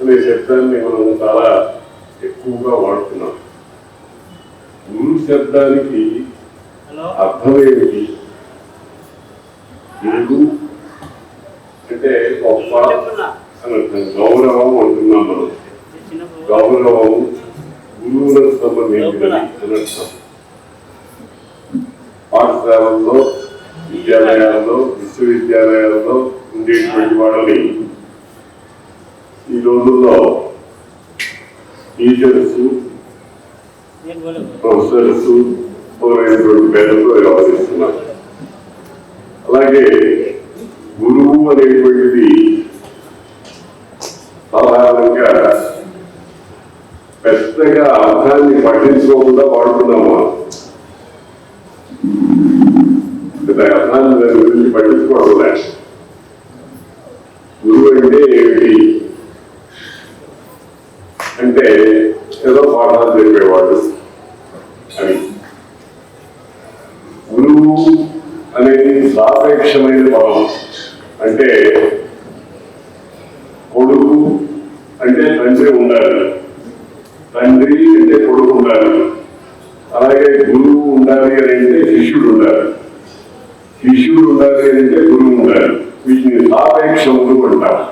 అనే శబ్దాన్ని మనం చాలా ఎక్కువగా వాడుతున్నాం. గురు శబ్దానికి అర్థం ఏమిటి? గురు అంటే గొప్ప అని అర్థం. గౌరవం అంటున్నాం మనం. గౌరవం గురువులకు సంబంధించినది అని అర్థం. పాఠశాలల్లో, విద్యాలయాల్లో, విశ్వవిద్యాలయాల్లో ఉండేటువంటి వాళ్ళని ఈ రోజుల్లో టీచర్స్, ప్రొఫెసర్స్ మొదలైనటువంటి పేర్లతో వ్యవహరిస్తున్నారు. అలాగే గురువు అనేటువంటిది సాధారణంగా పెద్దగా అర్థాన్ని పట్టించుకోకుండా వాడుతున్నాము. అర్థాన్ని దాని గురించి పట్టించుకోవడం లేదు. గురువు అంటే ఏమిటి అంటే ఏదో పాఠాలు చెప్పేవాడు అని. గురువు అనేది సాపేక్షమైన పదం. అంటే కొడుకు అంటే తండ్రి ఉండాలి, తండ్రి అంటే కొడుకు ఉండాలి. అలాగే గురువు ఉండాలి అని అంటే శిష్యుడు ఉండాలి, శిష్యుడు ఉండాలి అని అంటే గురువు ఉండాలి. వీటిని సాపేక్షములు అంటారు.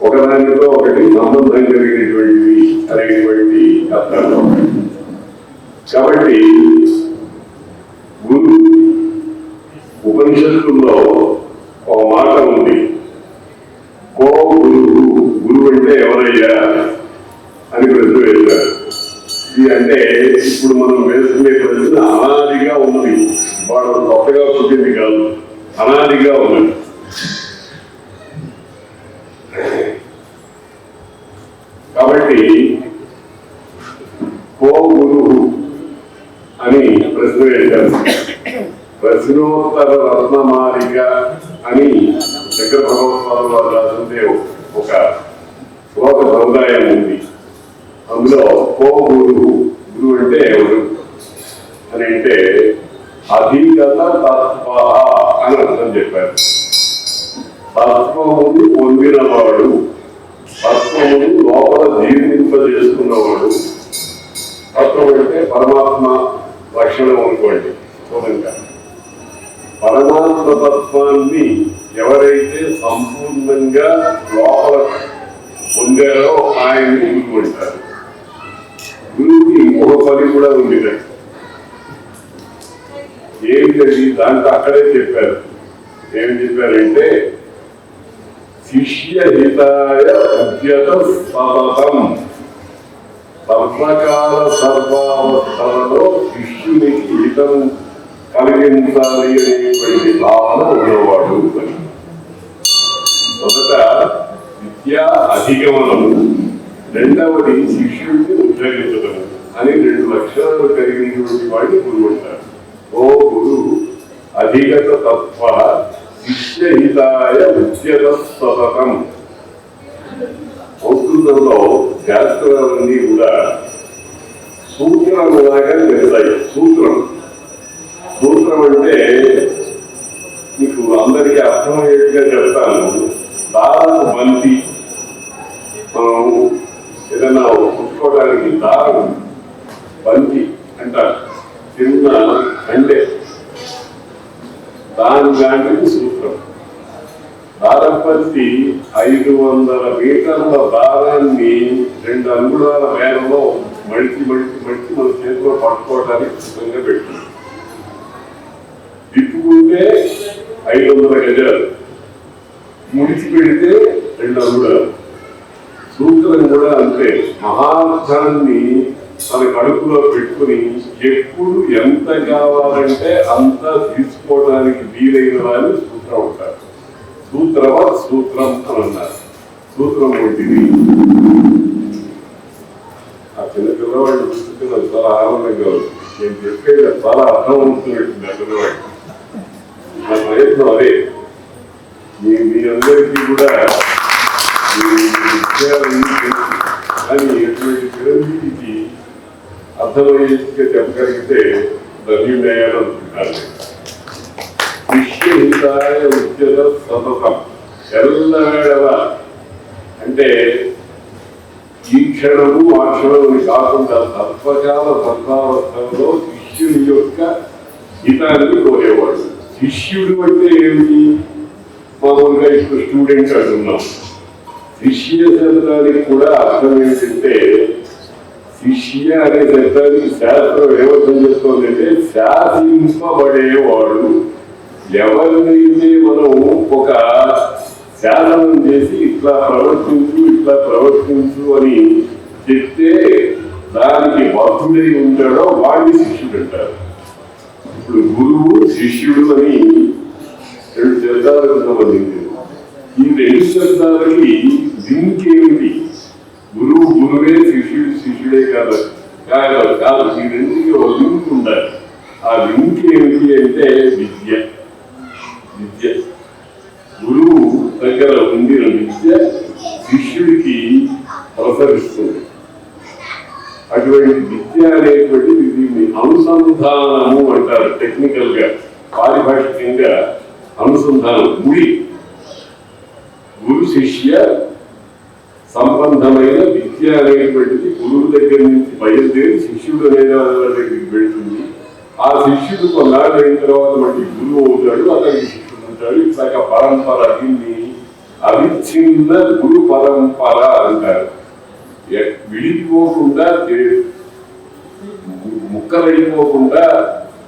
ఒకదానితో ఒకటి సంబంధం కలిగినటువంటివి అనేటువంటి అర్థంలో. కాబట్టి గురు ఉపనిషత్తుల్లో ఒక మాట ఉంది, కో గురువు. గురువు అంటే ఎవరయ్యా అని ప్రశ్న వేశారు. ఇది అంటే ఇప్పుడు మనం వేసుకునే ప్రశ్న అనాదిగా ఉన్నది, వాడు కొత్తగా పుట్టింది కాదు, అనాదిగా ఉన్నది. కాబట్టి కో గురువు అని ప్రశ్న వేశారు. ప్రశ్నోత్తర రత్నమాలిక అని శంకర భగవత్పాదుల వారు రాసిందే ఒక శ్లోక సముదాయం ఉంది. అందులో కో గురువు, గురువు అంటే ఎవరు అని అంటే అధిగత తత్వ అని అర్థం చెప్పారు. తత్వమును పొందినవాడు, తత్వమును లోపల జీర్ణింపజేసుకున్నవాడు. తత్వం అంటే పరమాత్మ లక్షణం అనుకోండి. చూడంగా పరమాత్మ తత్వాన్ని ఎవరైతే సంపూర్ణంగా లోపల పొందారో ఆయన్ని గురువు అంటారు. గురువుకి ఇంకొక పని కూడా ఉంది. ఏమిటది? దాంట్లో అక్కడే చెప్పారు. ఏమి చెప్పారంటే శిష్యహితాయ ఉద్యత సతతం. సర్వకాల సర్వావస్థలలో శిష్యునికి హితం కలిగించాలి అనేటువంటి భావన ఉన్నవాడు అని. మొదట విద్యా అధిగమనము, రెండవది శిష్యుడిని ఉద్ధరించడము అని రెండు లక్షణాలు కలిగినటువంటి వాడిని గురువు అంటారు. ఓ గురు అధిగత తత్వ శిష్యహితాయ ఉద్యత సతతం. సంస్కృతంలో శాస్త్రాలన్నీ కూడా సూత్రములాగా తెలుస్తాయి. సూత్రం అంటే మీకు అందరికీ అర్థమయ్యేట్టుగా చెప్తాను. దారపు బంతి, మనం ఏదైనా పుట్టుకోవడానికి దారం బంతి అంటారు. చిన్న అంటే దాని లాంటిది సూత్రం. దారపతి 500 మీటర్ల దారాన్ని 2 అంగుళాల మేరలో మడిచి మన చేతిలో పట్టుకోవడానికి సిద్ధంగా పెట్టింది. తిప్పుకుంటే 500 గజాలు, ముడిచి పెడితే 2 అంగుళాలు. సూత్రం కూడా అంతే. మహార్థాన్ని తన కడుపులో పెట్టుకుని ఎప్పుడు ఎంత కావాలంటే అంత తీసుకోవడానికి వీలైన వారిని సూత్రం ఉంటారు. సూత్రమా సూత్రం అని అన్నారు. సూత్రం వంటిది. ఆ చిన్న పిల్లవాడిని చూస్తుంటే నాకు చాలా ఆనందంగా ఉంది. నేను చెప్పేది చాలా అర్థమవుతున్నట్టుంది ఆ పిల్లవాడి. నా ప్రయత్నం అదే. మీ అందరికీ కూడా కానీ ఎటువంటి చిరంజీవికి అర్థమయ్యేట్టుగా చెప్పగలిగితే ధన్యుడయ్యాను అనుకుంటాను. శిష్యహితాయ ఉద్యత సతతం. ఎల్లవేళ అంటే ఈ క్షణము ఆ క్షణము కాకుండా సర్వకాల సర్వావస్థలో శిష్యుని యొక్క హితాన్ని కోరేవాడు. శిష్యుడు అంటే ఏమిటి? మామూలుగా ఇప్పుడు స్టూడెంట్ అంటున్నాం. శిష్య శబ్దానికి కూడా అర్థం ఏంటంటే, శిష్య అనే శబ్దానికి శాస్త్రం ఏమర్థం చేస్తోందంటే శాసింపబడేవాడు. ఎవరినైతే మనం ఒక శాసనం చేసి ఇట్లా ప్రవర్తించు అని చెప్తే దానికి బద్ధుడై ఉంటాడో వాడిని శిష్యుడు అంటారు. ఇప్పుడు గురువు శిష్యుడు అని రెండు శబ్దాలు సంబంధించింది. ఈ రెండు శబ్దాలకి లింక్ ఏమిటి? గురువు గురువే, శిష్యుడు శిష్యుడే కాదు. ఈ రెండుకి ఒక లింక్ ఉండాలి. ఆ లింక్ ఏమిటి అంటే విద్య. గురువు దగ్గర ఉండిన విద్య శిష్యుడికి ప్రసరిస్తుంది. అటువంటి విద్య అనేటువంటిది దీన్ని అనుసంధానము అంటారు. టెక్నికల్ గా, పారిభాషికంగా అనుసంధానం. గురు శిష్య సంబంధమైన విద్య అనేటువంటిది గురువు దగ్గర నుంచి బయలుదేరి శిష్యుడు అనే దగ్గరికి వెళ్తుంది. ఆ శిష్యుడు కొన్నాళ్ళు అయిన తర్వాత మళ్ళీ గురువు అవుతాడు, అతనికి శిష్యుడు ఉంటాడు. ఇట్లాగ పరంపర, దీన్ని అవిచ్ఛిన్న గురు పరంపర అంటారు. విడిపోకుండా, ముక్కలైపోకుండా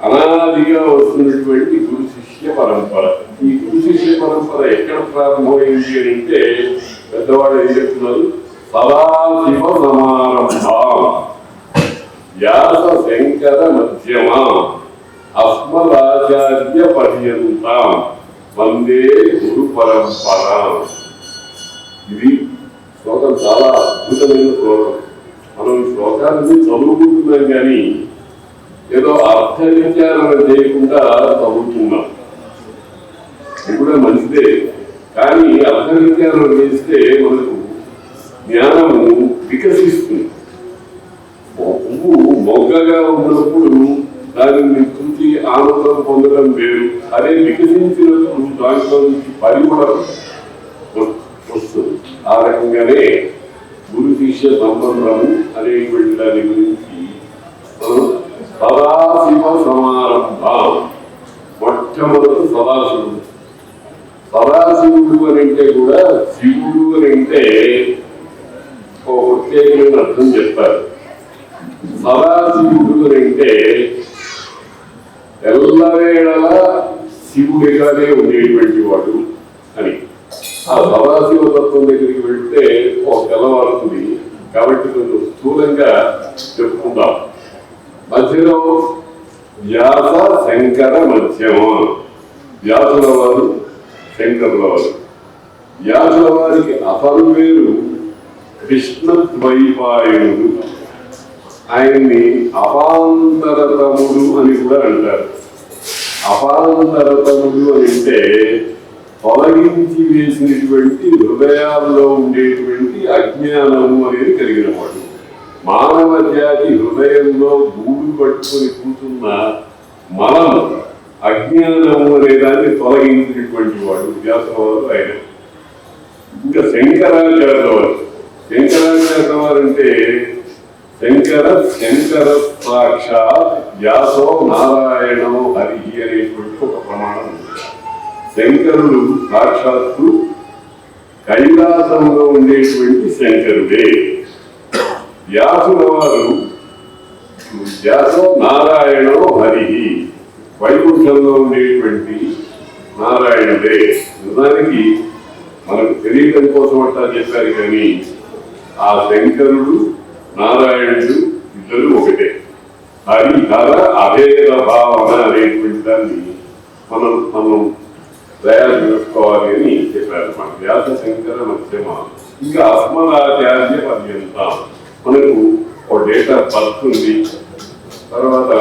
అనాదిగా వస్తున్నటువంటి గురు శిష్య పరంపర. ఈ గురు శిష్య పరంపర ఎక్కడ ప్రారంభమైంది అని అంటే, పెద్దవాడు ఏం చెప్తున్నారు? సదాశివ సమారంభం వ్యాస శంకర మధ్యమ అస్మదాచార్య పర్యంతం వందే గురు పరంపర. ఇది శ్లోకం చాలా అద్భుతమైన శ్లోకం. మనం ఈ శ్లోకాన్ని చదువుకుంటున్నాం కానీ ఏదో అర్థ విచారణ చేయకుండా చదువుతున్నాం. ఇది కూడా మంచిదే, కానీ అర్థ విచారణ చేస్తే మనకు జ్ఞానము వికసిస్తుంది. పువ్వు మొగ్గగా ఉన్నప్పుడు దానిని చూసి ఆనందం పొందడం వేరు. అదే వికసించినప్పుడు దాంట్లో నుంచి పరిమళం వస్తుంది. ఆ రకంగానే గురు శిష్య సంబంధము అనేటువంటి దాని గురించి సదాశివ సమారంభం. మొట్టమొదటి సదాశివుడు. సదాశివుడు అని అంటే కూడా శివుడు అని అంటే ఒక ప్రత్యేకమైన అర్థం చెప్తారు. సదాశివుడు అని అంటే ఎల్లవేళలా శివుడిగానే ఉండేటువంటి వాడు అని. ఆ సదాశివ తత్వం దగ్గరికి వెళ్తే ఒక తెల్లవారుతుంది. కాబట్టి కొంచెం స్థూలంగా చెప్పుకుందాం. మధ్యలో వ్యాస శంకర మధ్యమ. వ్యాసుల వారు, శంకరుల వారు. వ్యాసుల వారికి అసలు పేరు కృష్ణ ద్వైపాయనుడు. ఆయన్ని అపాంతరతముడు అని కూడా అంటారు. అపాంతరతముడు అని అంటే తొలగించి వేసినటువంటి హృదయాల్లో ఉండేటువంటి అజ్ఞానము అనేది కలిగిన వాడు. మానవ జాతి హృదయంలో గూడు పట్టుకొని కూర్చున్న మనము, అజ్ఞానము అనే దాన్ని తొలగించినటువంటి వాడు వ్యాసుల వారు ఆయన. ఇంకా శంకరాచార్య వారు. శంకరాచార్య వారు అంటే శంకర సాక్షాత్ వ్యాసో నారాయణో హరి అనేటువంటి ఒక ప్రమాణం ఉంది. శంకరుడు సాక్షాత్తు కైలాసంలో ఉండేటువంటి శంకరుడే. వ్యాసుల వారు వ్యాసో నారాయణో హరి, వైకుంఠంలో ఉండేటువంటి నారాయణుడే. నిజానికి మనకు తెలియడం కోసం అట్లా చెప్పారు కానీ ఆ శంకరుడు నారాయణుడు ఇద్దరు ఒకటే. హరి హర అభేద భావన అనేటువంటి దాన్ని మనం తయారు చేసుకోవాలి అని చెప్పారు. మన వ్యాస శంకర మధ్యమ. ఇంకా అస్మదాచార్య పర్యంతం. మనకు ఒక డేట్ ఆఫ్ బర్త్ ఉంది, తర్వాత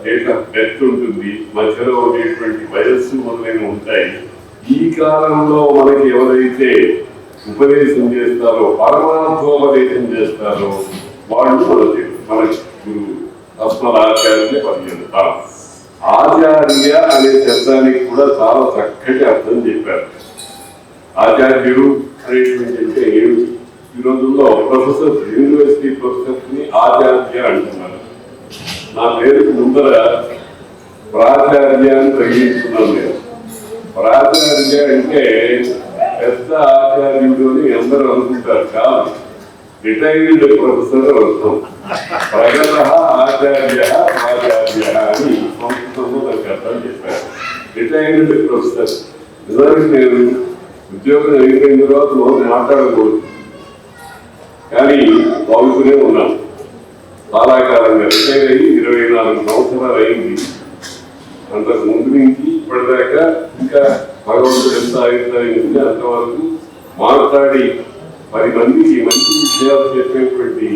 డేట్ ఆఫ్ డెత్ ఉంటుంది, మధ్యలో ఉండేటువంటి వయస్సు మొదలైన ఉంటాయి. ఈ కాలంలో మనకి ఎవరైతే ఉపదేశం చేస్తారో, పరమార్థోపదేశం చేస్తారో వాళ్ళు మన గురువు. అస్మదాచార్య పర్యంతం. ఆచార్య అనే శబ్దానికి కూడా చాలా చక్కటి అర్థం చెప్పారు. ఆచార్యుడు అనేటువంటి అంటే ఏమిటి? ఈ రోజుల్లో ప్రొఫెసర్, యూనివర్సిటీ ప్రొఫెసర్స్ ని ఆచార్య అంటున్నారు. నా పేరుకి ముందర ప్రాచార్య అని తగ్గించుకున్నాను నేను. ప్రాచార్య అంటే పెద్ద ఆచార్యుడు అని అందరూ అనుకుంటారు. కాదు, రిటైర్డ్ ప్రొఫెసర్ అర్థం. ప్రగత ఆచార్య ప్రాచార్య అని సంస్కృతంలో నాకు అర్థం చెప్పారు. Retired professor. నిజానికి నేను ఉద్యోగం అయిపోయిన తర్వాత మాట్లాడకూడదు, కానీ బాగుతూనే ఉన్నాను. చాలా కాలంగా రిటైర్ అయ్యి 24 సంవత్సరాలు అయింది. అంతకు ముందు నుంచి ఇప్పటిదాకా ఇంకా భగవంతుడు ఎంత ఆయుర్దాయింది అంతవరకు మాట్లాడి 10 మందికి మంచి విషయాలు చెప్పేటువంటి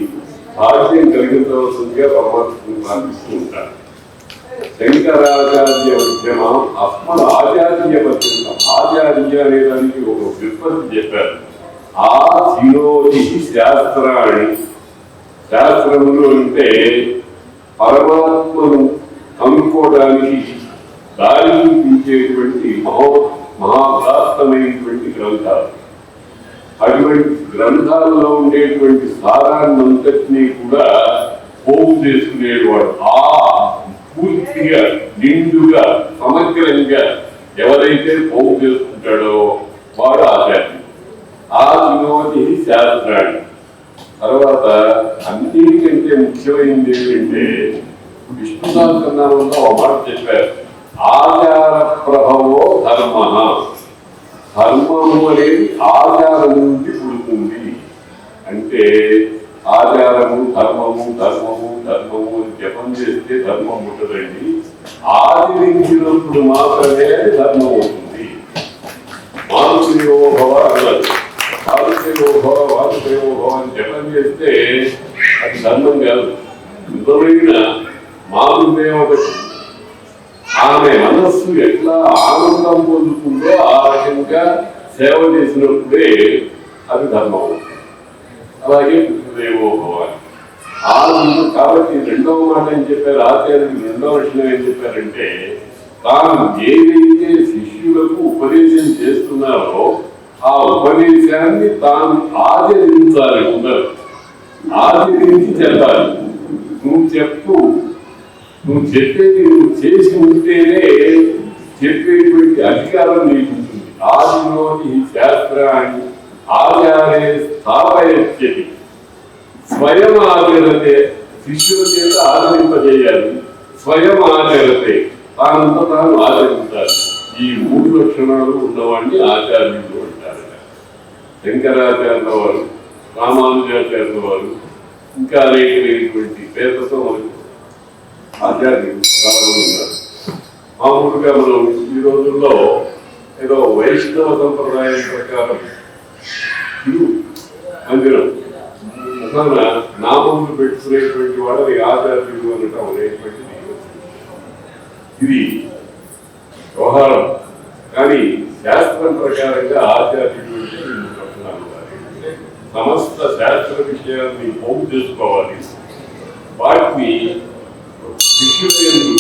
భాగ్యం కలిగించవలసిందిగా పరమాత్మను ప్రార్థిస్తూ ఉంటారు. శంకరాచార్య ఉద్యమం అస్మద ఆచార్య పర్యంతం. ఆచార్య అనే దానికి ఒక వ్యుత్పత్తి చెప్పారు. ఆ శిరోధి శాస్త్రాన్ని. శాస్త్రములు అంటే పరమాత్మను కనుక్కోవడానికి దారి చూపించేటువంటి మహాభాస్తమైనటువంటి గ్రంథాలు. అటువంటి గ్రంథాలలో ఉండేటువంటి సారాన్నంతటినీ కూడా పోగు చేసుకునేవాడు. ఆ పూర్తిగా నిండుగా సమగ్రంగా ఎవరైతే పోగు చేసుకుంటాడో వాడు ఆచార్యుడు. ఆ వినోది శాస్త్రాన్ని. తర్వాత అన్నిటికంటే ముఖ్యమైనది ఏంటంటే విష్ణు సహస్రనామంలో ఒక మాట చెప్పారు. ఆచార ప్రభవో ధర్మ. ధర్మము అనేది ఆచారం నుండి పుడుతుంది. అంటే ఆచారము ధర్మము ధర్మము ధర్మము అని జపం చేస్తే ధర్మం ఉంటుందండి. ఆచరించినప్పుడు మాత్రమే ధర్మం అవుతుంది. మాతృదేవోభవ అన్నారు. మాతృదేవోభవ వాసుదేవోభవ అని జపం చేస్తే అది ధర్మం కాదు. నిజమైన మాతృదేవతకు ఆమె మనస్సు ఎట్లా ఆనందం పొందుతుందో ఆ రకంగా సేవ చేసినప్పుడే అది ధర్మం. అలాగే పితృదేవోభవ. కాబట్టి రెండవ మాట ఏం చెప్పారు ఆచార్యులు? రెండవ విషయం ఏం చెప్పారంటే తాను ఏదైతే శిష్యులకు ఉపదేశం చేస్తున్నారో ఆ ఉపదేశాన్ని తాను ఆచరించాలి. ఉండదు, ఆచరించి చెప్పాలి. నువ్వు చెప్పేది నువ్వు చేసి ఉంటేనే చెప్పేటువంటి అధికారం నీకు ఉంటుంది. ఆదిలోని శాస్త్రాన్ని ఆచార్య స్థాపయచ్చతి స్వయం ఆచరతే. శిష్యుల చేత ఆచరింపజేయాలి. స్వయం ఆచరతే, తానంతా తాను ఆచరించాలి. ఈ 3 లక్షణాలు ఉన్నవాడిని ఆచార్యులు అంటారు. శంకరాచార్యుల వారు, రామానుజాచార్యుల వారు, ఇంకా అనేకమైనటువంటి పేర్లతో మనకు ఆచార్యులు చాలా ఉన్నారు. మామూలుగా మనం ఈ రోజుల్లో ఏదో వైష్ణవ సంప్రదాయం ప్రకారం మందిరం ముఖాన నామములు పెట్టుకునేటువంటి వాళ్ళని ఆచార్యులు అనటం అనేటువంటిది ఇది వ్యవహారం. కానీ శాస్త్రం ప్రకారంగా ఆచార్యులు సమస్త శాస్త్ర విషయాన్ని పోగు చేసుకోవాలి. వాటిని శిష్యులందు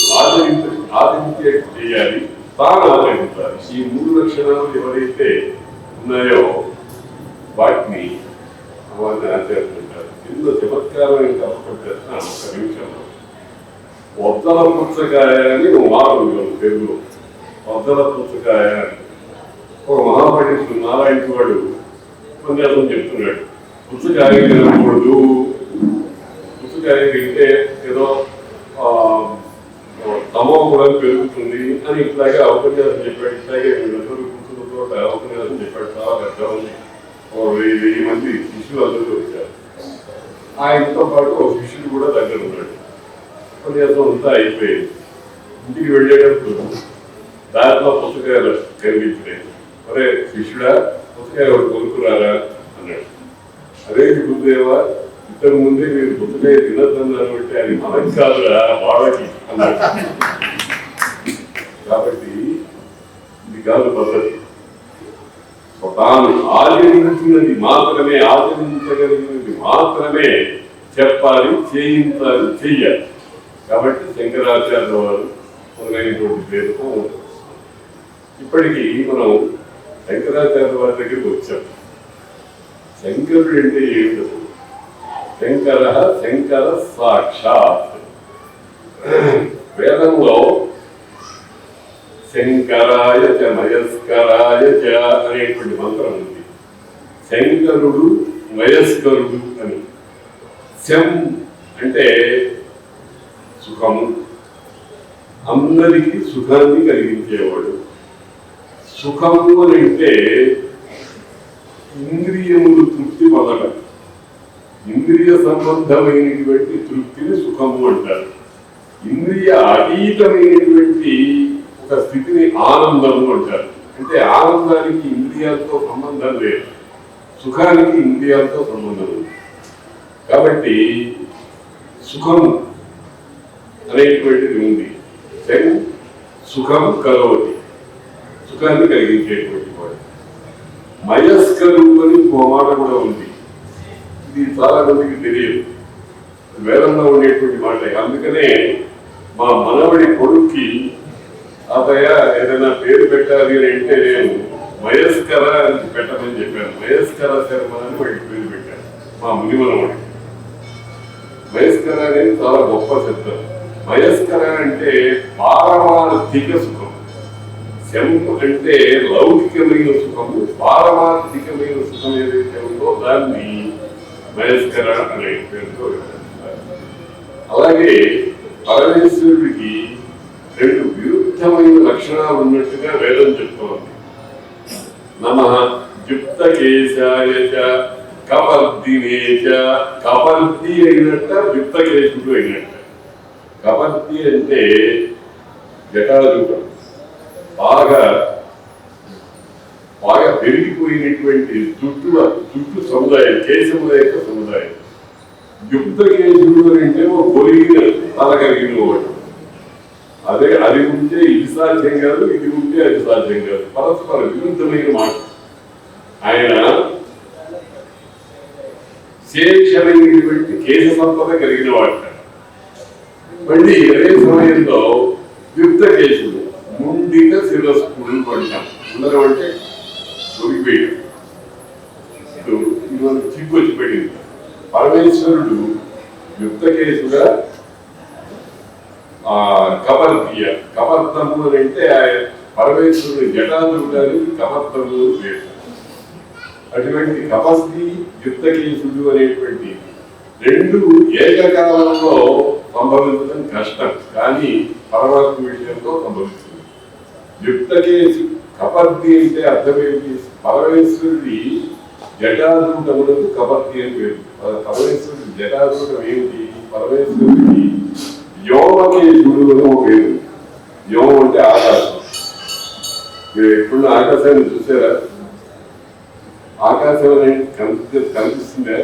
ఆచరించే చేయాలి, తాను ఆచరించాలి. ఈ 3 లక్షణాలు ఎవరైతే ఉన్నాయో వాటిని వాళ్ళని ఆచరిస్తుంటారు. ఇందులో చమత్కారమైన తప్పకుండా ఒక నిమిషంలో వద్దల పుచ్చకాయ అని ఒక మాట ఉంది తెలుగులో. వద్దల పుచ్చకాయ ఒక మహాపండితుడు నారాయణ వాడు ఉపన్యాసం చెప్తున్నాడు. పుచ్చకాయ తినకూడదు, పుచ్చకాయ తింటే ఏదో తమో కూడా పెరుగుతుంది అని ఇట్లాగే ఉపన్యాసం చెప్పాడు. ఇట్లాగే వీళ్ళందరూ కూర్చున్న చోట ఉపన్యాసం చెప్పాడు. చాలా పెద్ద ఉంది. 1000 మంది శిష్యులు అందరూ వచ్చారు. ఆయనతో పాటు ఒక శిష్యుడు కూడా దగ్గర ఉన్నాడు. ఉపన్యాసం అంతా అయిపోయింది. ఇంటికి వెళ్ళేటప్పుడు దాంట్లో పుస్తకాలు కనిపించినాయి. అరే శిష్యుడా, పుస్తకాలు ఒకటి కొనుక్కురారా అన్నాడు. అదే గురుదేవా, ఇంతకు ముందే మీరు పుస్తకాయ తినద్దన్నారు అంటే అది మనకు కాదురా వాళ్ళకి అన్నాడు. కాబట్టి ఇది కాదు పద్ధతి. తాను ఆచరించినది మాత్రమే, ఆచరించగలిగినది మాత్రమే చెప్పాలి, చేయించాలి, చెయ్యాలి. కాబట్టి శంకరాచార్య వారు మొదలైనటువంటి పేరుతో ఉంటుంది. ఇప్పటికీ మనం శంకరాచార్య వారి దగ్గరికి వచ్చాం. శంకరుడు అంటే ఏమిటి? శంకర శంకర సాక్షాత్. వేదంలో శంకరాయ చ మయస్కరాయ చ అనేటువంటి మంత్రం ఉంది. శంకరుడు మయస్కరుడు అని. శం అంటే సుఖము, అందరికీ సుఖాన్ని కలిగించేవాడు. సుఖము అని అంటే ఇంద్రియములు తృప్తి పొందడం, ఇంద్రియ సంబంధమైనటువంటి తృప్తిని సుఖము అంటారు. ఇంద్రియ అతీతమైనటువంటి ఒక స్థితిని ఆనందము అంటారు. అంటే ఆనందానికి ఇంద్రియాలతో సంబంధం లేదు, సుఖానికి ఇంద్రియాలతో సంబంధం ఉంది. కాబట్టి సుఖము అనేటువంటిది ఉంది. సుఖం కలవతి, సుఖాన్ని కలిగించేటువంటి వాడు. మయస్కరు అని ఒక మాట కూడా ఉంది. ఇది చాలా మందికి తెలియదు, వేదంలో ఉండేటువంటి మాట. అందుకనే మా మనవడి కొడుక్కి అతయ్య ఏదైనా పేరు పెట్టాలి అని అంటే నేను మయస్కర అని పెట్టమని చెప్పాను. మయస్కర శర్మ అని వాడికి పేరు పెట్టాను. మా ముని మనవడి మయస్కర అనేది చాలా గొప్ప శబ్దం. మయస్కర అంటే పారమార్థిక సుఖం. శం అంటే లౌకికమైన సుఖము, పారమార్థికమైన సుఖం ఏదైతే ఉందో దాన్ని మయస్కర అనే పేరుతో. అలాగే పరమేశ్వరుడికి రెండు విరుద్ధమైన లక్షణాలు ఉన్నట్టుగా వేదం చెప్తోంది. నమః యుక్తకేశాయ చ కపర్దినే చ. కపర్ది అయినట్ట, యుక్తకేశుడు అయినట్ట. కపర్ది అంటే జటాజూటం, బాగా బాగా పెరిగిపోయినటువంటి జుట్టు సముదాయం, కేశముల యొక్క సముదాయం. యుక్త కేశుడు అని అంటే ఒక పొలిగిన తల కలిగిన వాడు. అదే అది ఉంటే ఇది సాధ్యం కాదు, ఇది ఉంటే అది సాధ్యం కాదు, పరస్పర విరుద్ధమైన మాట. ఆయన శేషమైనటువంటి కేశ సంపద కలిగిన వాడు. మళ్ళీ అదే సమయంలో యుక్త కేశుడు, ముండిక శిరస్కుడు అంటాం. ఉండడం అంటే దొరికిపోయాడు, చిక్కు వచ్చి పడింది. పరమేశ్వరుడు యుక్తకేశుగా కపర్దీయ. కపర్దము అని అంటే పరమేశ్వరుడు జటాదుడానికి కపర్దము పేరు. అటువంటి కపస్తి యుక్తకేశుడు అనేటువంటి రెండు ఏకకాలంలో సంభవించడం కష్టం, కానీ పరమాత్మ విషయంలో సంభవిస్తుంది. యుక్తకేశు కపర్ది అంటే అర్థమేంటి? పరమేశ్వరుడి జటాదూటములకు కపర్ది అని పేరు. పరమేశ్వరుడి జటాదూటం ఏమిటి? పరమేశ్వరుడి వ్యోమకేశుడు అని ఒక పేరు. వ్యోమం అంటే ఆకాశం. మీరు ఎప్పుడు ఆకాశాన్ని చూసారా? ఆకాశం అనేది కనిపిస్తుందా?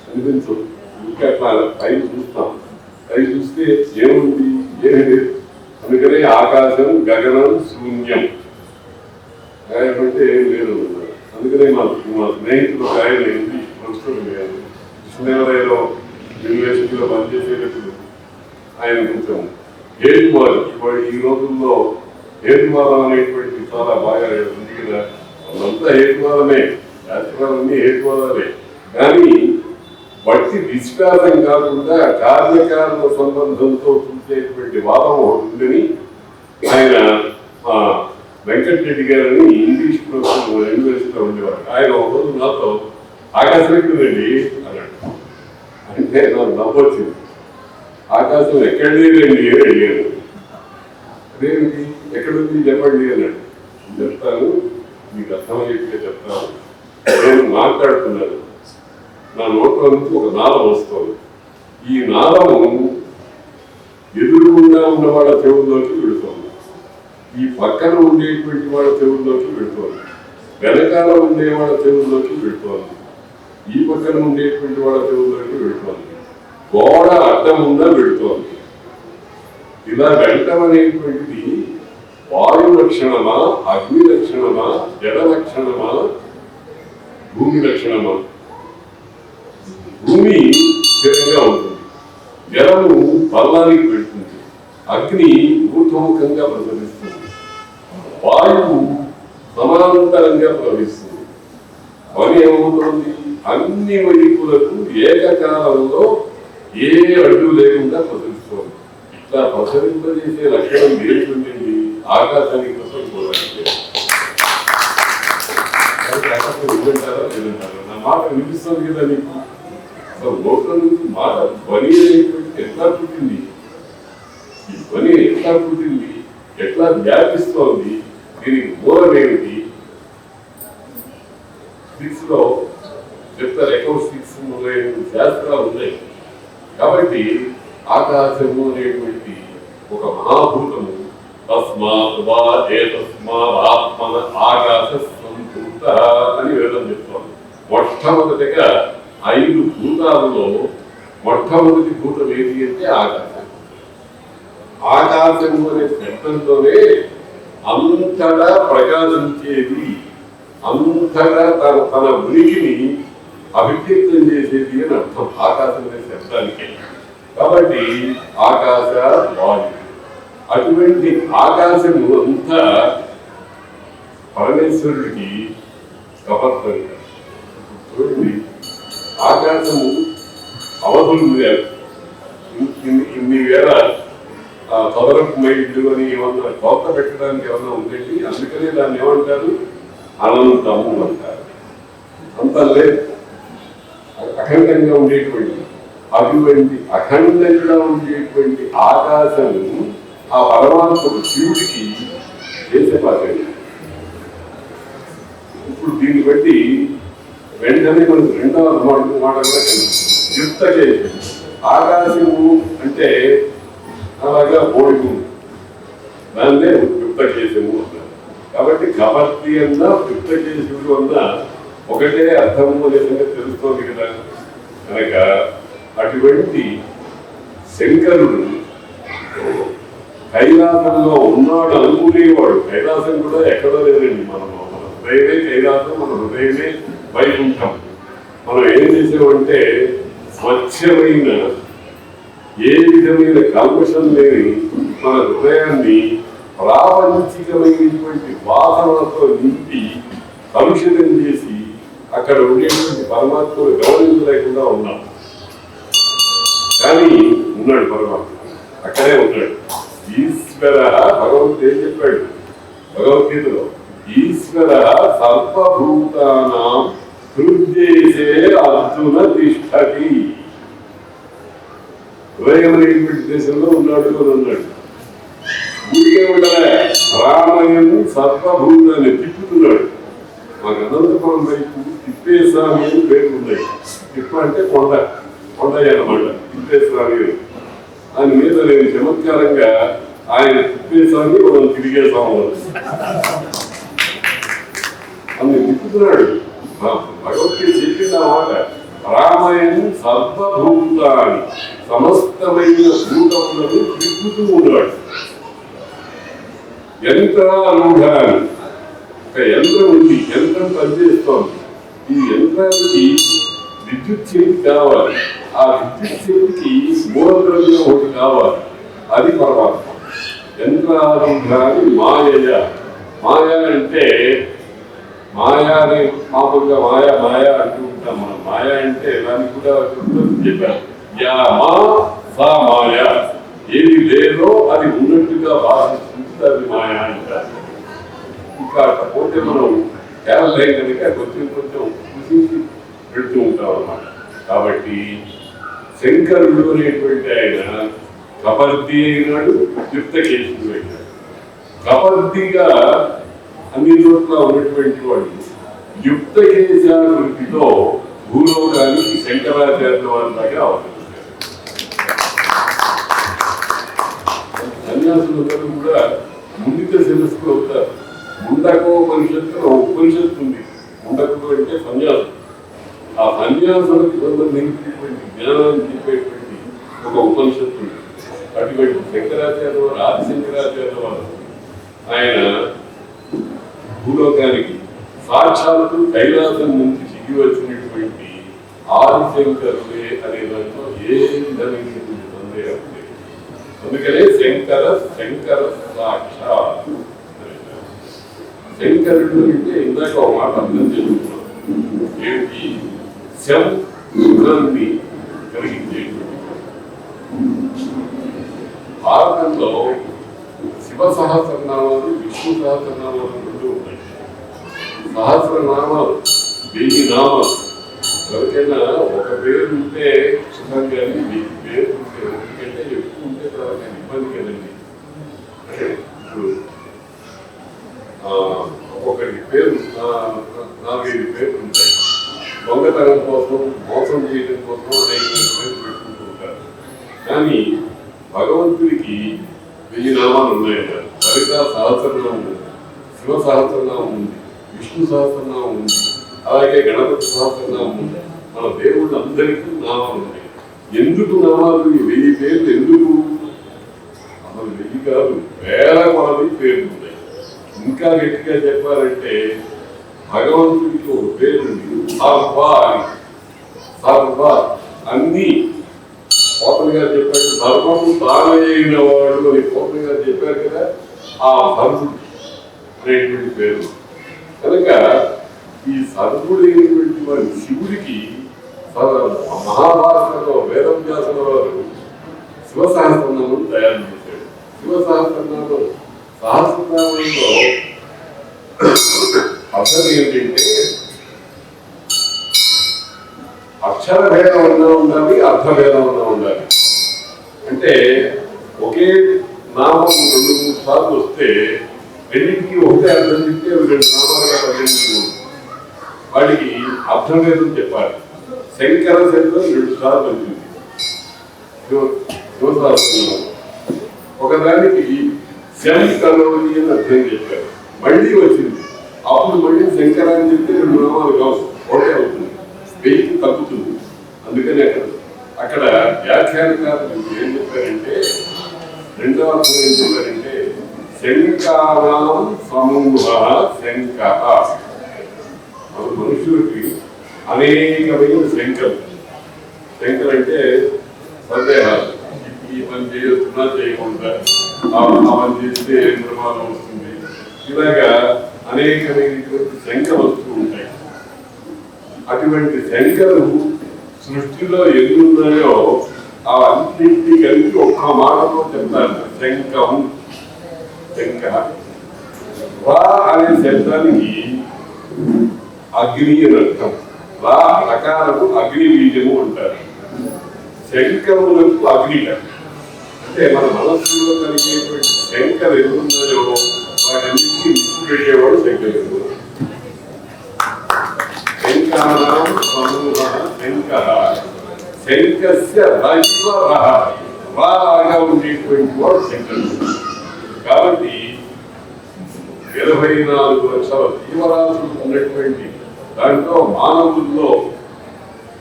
కనిపించదు. ఇంకా అట్లా పైన చూస్తాం, పై చూస్తే ఏముంది? ఏమి లేదు. అందుకనే ఆకాశం, గగనం, శూన్యం. అంటే ఏం లేదు. అందుకనే మా స్నేహితులు ఆయన ప్రొఫెసర్ కృష్ణదేవరాయలో యూనివర్సిటీలో పనిచేసేటప్పుడు ఆయన కొంచెం హేతువాదం, ఇప్పుడు ఈ రోజుల్లో హేతువాదం అనేటువంటి చాలా బాగా ఉంది కదా. వాళ్ళంతా హేతువాదమే, శాస్త్రాలన్నీ హేతువాదాలే. కానీ బట్టి విశ్వాసం కాకుండా కార్యకారణ సంబంధంతో చూసేటువంటి వాదం ఉందని ఆయన వెంకటరెడ్డి గారిని ఇంగ్లీష్ ప్రొఫెసర్ యూనివర్సిటీలో ఉండేవారు. ఆయన ఒక రోజు నాతో ఆకాశం ఎక్కడండి అన్నాడు. అంటే నాకు నవ్వొచ్చింది. ఆకాశం ఎక్కడి రండి అని అడిగాను. అదేంటి ఎక్కడుంది చెప్పండి అన్నాడు. చెప్తాను, మీకు అర్థమయ్యేట్టుగా చెప్తాను. నేను మాట్లాడుతున్నాను, నా నోట్లో నుంచి ఒక నాదం వస్తుంది. ఈ నాదము ఎదురుగుండా ఉన్న వాళ్ళ చెవుల్లోకి వెళుతోంది, ఈ పక్కన ఉండేటువంటి వాళ్ళ చెవుల్లోకి వెళుతోంది, వెనకాల ఉండే వాళ్ళ చెవుల్లోకి వెళుతోంది, ఈ పక్కన ఉండేటువంటి వాళ్ళ చెవుల్లోకి వెళుతోంది, గోడ అడ్డం ఉందా వెళుతోంది. ఇలా వెళ్ళటం అనేటువంటిది వాయు లక్షణమా, అగ్ని లక్షణమా, జల లక్షణమా, భూమి లక్షణమా? భూమి స్థిరంగా ఉంటుంది, జలము పల్లానికి పెడుతుంది, అగ్ని ఊర్ధ్వముఖంగా ప్రసరిస్తుంది, వాయువు సమాంతరంగా ప్రవహిస్తుంది. పని ఏమవుతుంది, అన్ని వైపులకు ఏకకాలంలో ఏ అడ్డు లేకుండా ప్రసరిస్తోంది. ఇట్లా ప్రసరింపజేసే లక్షణం ఏంటండి, ఆకాశానికి కోసం కూడా వింటారా లేదంటారా? నా మాట వినిపిస్తుంది కదా నీకు. అసలు లోపల నుంచి మాట ధ్వని అనేటువంటి ఎట్లా పుట్టింది, ఈ ధ్వని ఎట్లా పుట్టింది, ఎట్లా వ్యాపిస్తోంది, దీనికి మూలం ఏమిటి? ఫిజిక్స్ లో చెప్తారు, ఎకౌస్టిక్స్ మొదలైన శాస్త్రాలు ఉన్నాయి. కాబట్టి ఆకాశము అనేటువంటి ఒక మహాభూతము, తస్మాత్ వా ఏతస్మాత్ ఆత్మన ఆకాశ సంభూత అని వేదం చెప్తోంది. మొట్టమొదటిగా 5 భూతాలలో మొట్టమొదటి భూతం ఏది అంటే ఆకాశం. ఆకాశము అనే శబ్దంతోనే అంతటా ప్రకాశించేది, అంతటా తన ఉనికిని అభివ్యక్తం చేసేది అని అర్థం ఆకాశం అనే శబ్దానికి. కాబట్టి ఆకాశ వాయు, అటువంటి ఆకాశము అంతా పరమేశ్వరుడికి కపత్తంగా. చూడండి, ఆకాశము అవధులు ఇన్ని వేల చదరపు మైళ్ళు అని ఏమన్నా కొత్త పెట్టడానికి ఏమన్నా ఉందండి. అందుకనే దాన్ని ఏమంటారు, అనంతము అంటారు. అంతం లేదు, అఖండంగా ఉండేటువంటి అటువంటి అఖండంగా ఉండేటువంటి ఆకాశము ఆ పరమాత్మకు శివుడికి చేసే పాత్ర. ఇప్పుడు దీన్ని బట్టి వెంటనే మనకు రెండవ మాట కూడా యుక్త చేసి ఆకాశము అంటే అలాగా పోయికు, దాన్నే యుక్త చేసము అన్నారు. కాబట్టి కపర్తి అన్నా యుక్త చేసుడు అన్నా ఒకటే అర్థము అనే సంగతి తెలుస్తోంది కదా. కనుక అటువంటి శంకరుడు కైలాసంలో ఉన్నాడు అనుకునేవాడు. కైలాసం కూడా ఎక్కడో లేదండి, మన హృదయమే కైలాసం, మన హృదయమే వైకుంఠం. మనం ఏం చేసామంటే స్వచ్ఛమైన ఏ విధమైన కల్మషం లేని మన హృదయాన్ని ప్రాపంచికమైనటువంటి వాసనలతో నింపి కలుషితం చేసి అక్కడ ఉండేటువంటి పరమాత్మను గౌరవించలేకుండా ఉన్నాం. కానీ ఉన్నాడు పరమాత్మ, అక్కడే ఉన్నాడు. ఈశ్వర, భగవంతుడు ఏం చెప్పాడు భగవద్గీతలో, ఈశ్వర సర్వభూతానాం హృదయేశే అర్జున తిష్టతి. హృదయం అనేటువంటి దేశంలో ఉన్నాడు అని అన్నాడు. ఊరికే ఉండలే, రామయ్యను సర్వభూతాన్ని తిప్పుతున్నాడు. మాకు అనంతపురం వైపు తిప్పేస్వామి అని పేరు ఉన్నాయి. తిప్ప అంటే కొండ, కొండయ్య అన్నమాట తిప్పేస్వామి. దాని మీద నేను చమత్కారంగా ఆయన తిప్పేస్వామి మనం తిరిగేసాము అని తిప్పుతున్నాడు. భగవద్గీత చెప్పింది అన్నమాట, రామాయణం సర్వభూతాన్ని సమస్తమైన భూతములను తిప్పుతూ ఉన్నాడు. యంత్రారూఢాన్ని, ఒక యంత్రం ఉంది, యంత్రం పనిచేస్తోంది. ఈ యంత్రానికి విద్యుత్ శక్తి కావాలి, ఆ విద్యుత్ శక్తికి మూలద్రవ్యం ఒకటి కావాలి, అది పరమాత్మ. యంత్రారూఢాన్ని మాయ. మాయ అంటే మాయాని మామూలుగా మాయా మాయా అంటూ ఉంటాం మనం. మాయ అంటే దానికి కూడా చెప్పారు, యా మా సా మాయ, ఏది లేదో అది ఉన్నట్టుగా భావిస్తుంది, అది మాయ అంటారు. ఇంకా పోతే మనం కేవలం కనుక కొంచెం కొంచెం కృషించి పెడుతూ ఉంటాం అన్నమాట. కాబట్టి శంకరుడు అనేటువంటి ఆయన కపర్ది అయినాడు, యుక్తకేశుడు అయినాడు. కపర్దిగా అన్ని చోట్ల ఉన్నటువంటి వాడు యుక్తకేశాకృతితో భూలోకానికి శంకరాచార్యుల వారిలాగా అవతరించారు. సన్యాసులందరూ కూడా ముందుక శిరస్సులు అవుతారు. ముండకోపనిషత్తు ఉపనిషత్తు ఉంది. ముండకుడు అంటే సన్యాసం. ఆ సన్యాసులకు సంబంధించినటువంటి జ్ఞానాన్ని చెప్పేటువంటి ఒక ఉపనిషత్తు ఉంది. అటువంటి శంకరాచార్య వారు, ఆదిశంకరాచార్య వారు, ఆయన భూలోకానికి సాక్షాత్తు కైలాసం నుంచి దిగి వచ్చినటువంటి ఆదిశంకరులే అనే దాంట్లో ఏ విధమైనటువంటి సందేహం లేదు. అందుకనే శంకర శంకర సాక్షాత్. శంకరుడు అంటే ఇందాక ఒక మాట అర్థం చేసుకున్నాం. ఏమిటి శుభ్రాన్ని కలిగించేటువంటి భారతంలో శివ సహస్రనామాలు విష్ణు సహస్రనామాలు రెండు ఉన్నాయి. సహస్రనామాలు 1000 నామాలు. ఎవరికైనా ఒక పేరు ఉంటే సుఖం కానీ 1000 పేరు ఉంటే ఎందుకంటే ఎక్కువ ఉంటే తర్వాత ఇబ్బంది కదండి. ఇప్పుడు ఒక్కొక్కరికి పేరు 4-5 పేర్లు ఉంటాయి. దొంగతనం కోసం మోసం చేయడం కోసం అనేక పేర్లు పెట్టుకుంటూ ఉంటారు. కానీ భగవంతుడికి 1000 నామాలు ఉన్నాయట. లలిత సహస్రనామం ఉంది, శివ సహస్రనామం ఉంది, విష్ణు సహస్రనామం ఉంది, అలాగే గణపతి సహస్రనామం ఉంది. మన దేవుళ్ళందరికీ నామాలు ఉన్నాయి. ఎందుకు నామాలు? 1000 పేర్లు ఎందుకు? అసలు 1000 కాదు, వేల కొలది పేర్లు ఉన్నాయి. ఇంకా గట్టిగా చెప్పాలంటే భగవంతుడికి ఒక పేరు సర్వ అన్ని పోతన గారు చెప్పారు. ధర్మము తానైన వాడు అని పోతన గారు చెప్పారు కదా. ఆ సర్వుడు అనేటువంటి పేరు కనుక ఈ సర్వుడైనటువంటి వారి శివుడికి మహాభారతంలో వేదవ్యాసుల వారు శివ సహస్రనామం తయారు చేశాడు. శివ సహస్రనామంలో అర్థం ఏంటంటే అక్షర భేదం అన్నా ఉండాలి, అర్థభేదం అన్నా ఉండాలి. అంటే ఒకే నామం 2-3 సార్లు వస్తే రెండింటికి ఒకటే అర్థం చెప్తే 2 నామాలుగా పరిగణించు. వాటికి అర్థభేదం చెప్పాలి. శంకర శబ్దం 2 సార్లు వచ్చింది. ఒకదానికి శంకరోజి అని అర్థం చెప్పారు, మళ్ళీ వచ్చింది. అప్పుడు మళ్ళీ శంకర అని చెప్తే 2 నామాలు కావు, ఒకటే అవుతుంది, 1000కి తగ్గుతుంది. అందుకని అక్కడ వ్యాఖ్యానకారులు ఏం చెప్పారంటే, రెండవ అర్థం ఏం చెప్పారంటే శంకానాం సమూహ శంక. మన మనుషులకి అనేకమైన శంకలు. శంకలు అంటే సందేహాలు. ఈ పని చేస్తున్నా చేయకుండా ఆ పని చేస్తే ఏం ప్రమాదం వస్తుంది, ఇలాగా అనేకమైనటువంటి శంకలు వస్తూ ఉంటాయి. అటువంటి శంకలు సృష్టిలో ఎన్ని ఉన్నాయో అవన్నింటినీ కలిపి ఒక్క మాటలో చెప్తారు. శంకం శంక. రా అనే శబ్దానికి అగ్ని అని అర్థం. రా రకాలకు అగ్ని బీజము అంటారు. శంకములకు అగ్నిట అంటే మన మనస్సులో కలిగేటువంటి శంకలు ఎదురున్నాయో వాటన్నింటినీ నిప్పు పెట్టేవాడు శంకరుడు. శంకానాం సమూహ శంకర. శంకస్య రాగా ఉండేటువంటి వాడు శంకరుడు. కాబట్టి 24 లక్షల జీవరాశులు ఉన్నటువంటి దాంట్లో మానవుల్లో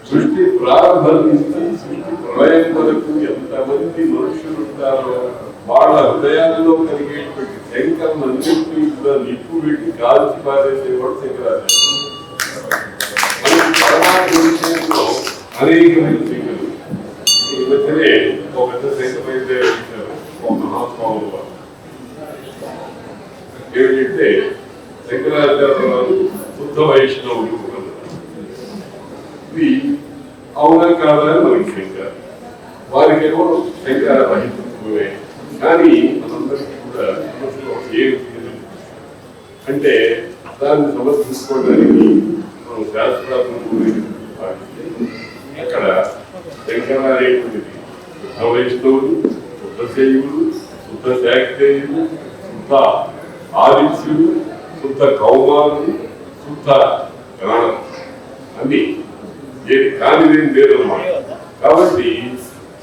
సృష్టి ప్రారంభం నుంచి సృష్టి ప్రళయం వరకు ఎంతమంది మనుషులు ఉంటారో వాళ్ళ హృదయాల్లో కలిగేటువంటి శంకరులన్నింటినీ కూడా నిప్పు పెట్టి కాల్చి పారేసేవాడు శంకరాచార్య. పరమాత్మ విషయంలో అనేకమైన శంకరులు. ఈ మధ్యనే ఒక పెద్ద శంకరైతే ఒక మహాస్వాములు వారు ఏమిటంటే శంకరాచార్య వారు శుద్ధ వైష్ణవులు. ఇది అవునా కాదా అని మనకి శంక. వారికేమో శంకర రహితత్వమే. కానీ మనందరికీ కూడా మనసులో ఏమి అంటే దాన్ని సమర్థించుకోవడానికి మనం శాస్త్రాత్మకమైన పాటిస్తే అక్కడ శంకర అనేటువంటిది శుద్ధ వైష్ణవులు, శుద్ధ శైవులు, శుద్ధ శాక్తేయులు, శుద్ధ ఆదిత్యులు, శుద్ధ కౌమారులు, శుద్ధ గణం అన్ని ఏది కానిదేం లేదన్నమాట. కాబట్టి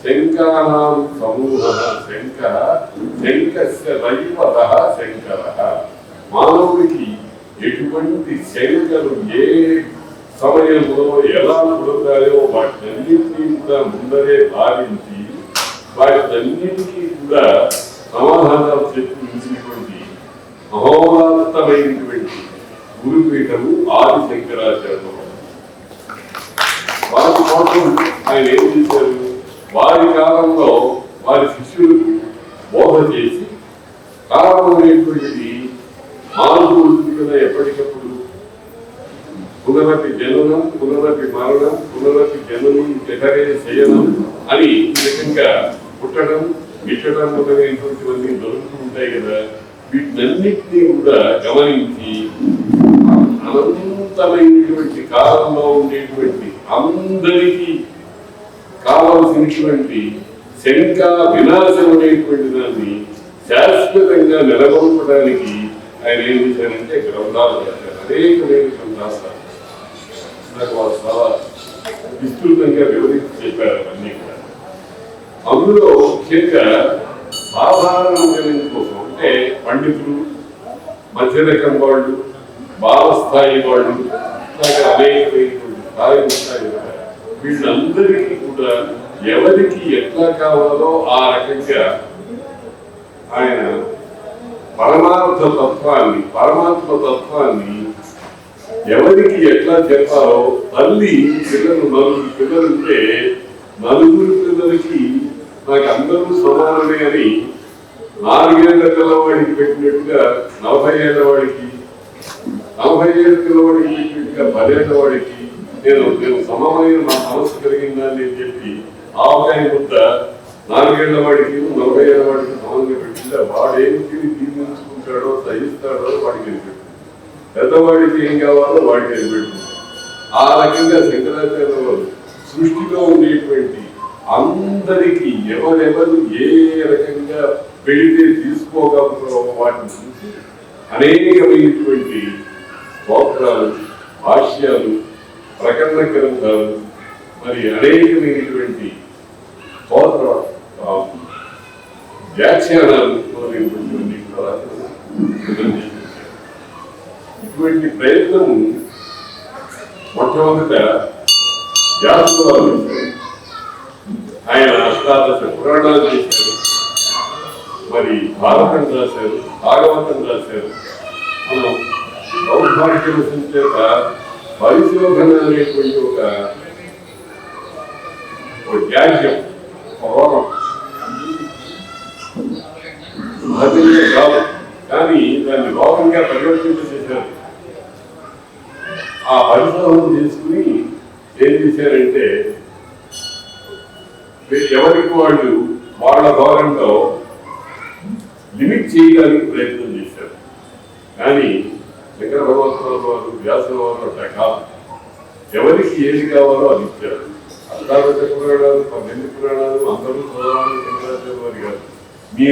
శంకానాం సమూహ శంక. శంకస్య దైవత శంకర. మానవుడికి ఎటువంటి శంకలు ఏ సమయంలో ఎలా పుడతాయో వాటినన్నింటినీ కూడా ముందరే భావించి వాటినన్నింటికీ కూడా సమాధానాలు చెప్పించినటువంటి మహోన్నతమైనటువంటి గురుపీఠము ఆది శంకరాచార్య. వారి కోసం ఆయన ఏం చేశారు? వారి కాలంలో వారి శిష్యులకు బోధ చేసి కాలం అనేటువంటిది మానవుడు కదా ఎప్పటికప్పుడు పునరపి పునరపి జననం పునరపి మరణం పునరపి జననం జఠరే శయనం అని ఈ రకంగా పుట్టడం గిట్టడం మొదలైనటువంటివన్నీ దొరుకుతూ ఉంటాయి కదా. వీటినన్నింటినీ కూడా గమనించి అనంతమైనటువంటి కాలంలో ఉండేటువంటి అందరికీ కావలసినటువంటి శంకా వినాశం అనేటువంటి దాన్ని శాశ్వతంగా నిలబొట్టడానికి ఆయన ఏం చేశారంటే గ్రంథాలు రాశారు. అనేకమైన గ్రంథాలు నాకు వాళ్ళు చాలా విస్తృతంగా వివరించి చెప్పారు అన్నీ కూడా. అందులో ముఖ్యంగా సాధారణ జనం కోసం అంటే పండితులు, మధ్య రకం వాళ్ళు, బాలస్థాయి వాళ్ళు, అనేకమైనటువంటి స్థాయి వీళ్ళందరికీ కూడా ఎవరికి ఎట్లా కావాలో ఆ రకంగా ఆయన పరమాత్మ తత్వాన్ని ఎవరికి ఎట్లా చెప్పాలో తల్లి నలుగురు పిల్లలుంటే నలుగురు పిల్లలకి నాకు అందరూ సమానమే అని 4 ఏళ్ల పిల్లవాడికి పెట్టినట్టుగా 40 ఏళ్ల వాడికి 40 ఏళ్ల పిల్లవాడికి పెట్టినట్టుగా 10 ఏళ్ల వాడికి నేను సమమైన నా మనసు కలిగిందని నేను చెప్పి ఆవకాయ ముద్ద 4 ఏళ్ల వాడికి 40 ఏళ్ల వాడికి సమానంగా పెట్టిందా వాడేమి తీర్మించుకుంటాడో సహిస్తాడో వాడికి అనిపెట్టింది. పెద్దవాడికి ఏం కావాలో వాడికి అనిపెట్టింది. ఆ రకంగా శంకరాచార్య వారు సృష్టిలో ఉండేటువంటి అందరికీ ఎవరెవరు ఏ రకంగా పెడితే తీసుకోగలరో వాటిని చూసి అనేకమైనటువంటి స్తోత్రాలు, భాష్యాలు, ప్రకటన గ్రంథాలు, మరి అనేకమైనటువంటి స్తోత్ర వ్యాఖ్యానాలు ఇటువంటి ప్రయత్నం మొట్టమొదట వ్యాసుల వారు చేశారు. ఆయన అష్టాదశ పురాణాలు చేశారు, మరి భారతం రాశారు, భాగవతం రాశారు. మనం సౌభాగ్యం చేత పరిశోధన అనేటువంటి ఒక త్యాజ్యం రోగం కాదు, కానీ దాన్ని రోగంగా పరివర్తింపజేశారు. ఆ పరిశోధన చేసుకుని ఏం చేశారంటే ఎవరికి వాళ్ళు వాళ్ళ ధోరణిలో లిమిట్ చేయడానికి ప్రయత్నం చేశారు. కానీ శంకర భగవత్పాదుల వారు, వ్యాసుల వారు అట్లా కాదు, ఎవరికి ఏది కావాలో అది ఇచ్చారు. అష్టాదశ పురాణాలు, 12 పురాణాలు అందరూ చదవాలి శంకరాచార్య వారి గారు. మీ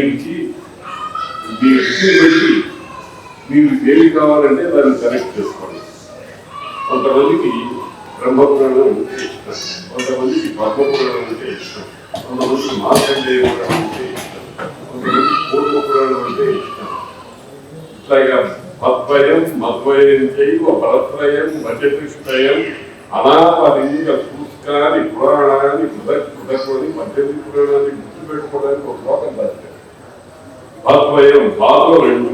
రుచిని బట్టి మీరు ఏది కావాలంటే దాన్ని సెలెక్ట్ చేసుకోండి. కొంతమందికి బ్రహ్మపురాణం అంటే ఇష్టం, కొంతమందికి పద్మపురాణం అంటే ఇష్టం, కొంతమందికి మార్కండేయ పురాణం అంటే ఇష్టం, కొంతమందికి పూర్వ పురాణం అంటే ఇష్టం. ఇట్లాగా మద్వయం చేయు పరత్రయం మధ్యకృష్ణయం అనాపలింగ పుష్కాని పురాణాన్ని కుదకొని 18 పురాణాన్ని గుర్తుపెట్టుకోవడానికి ఒక శ్లోకం రాశారు. మద్వయం బాధలు 2,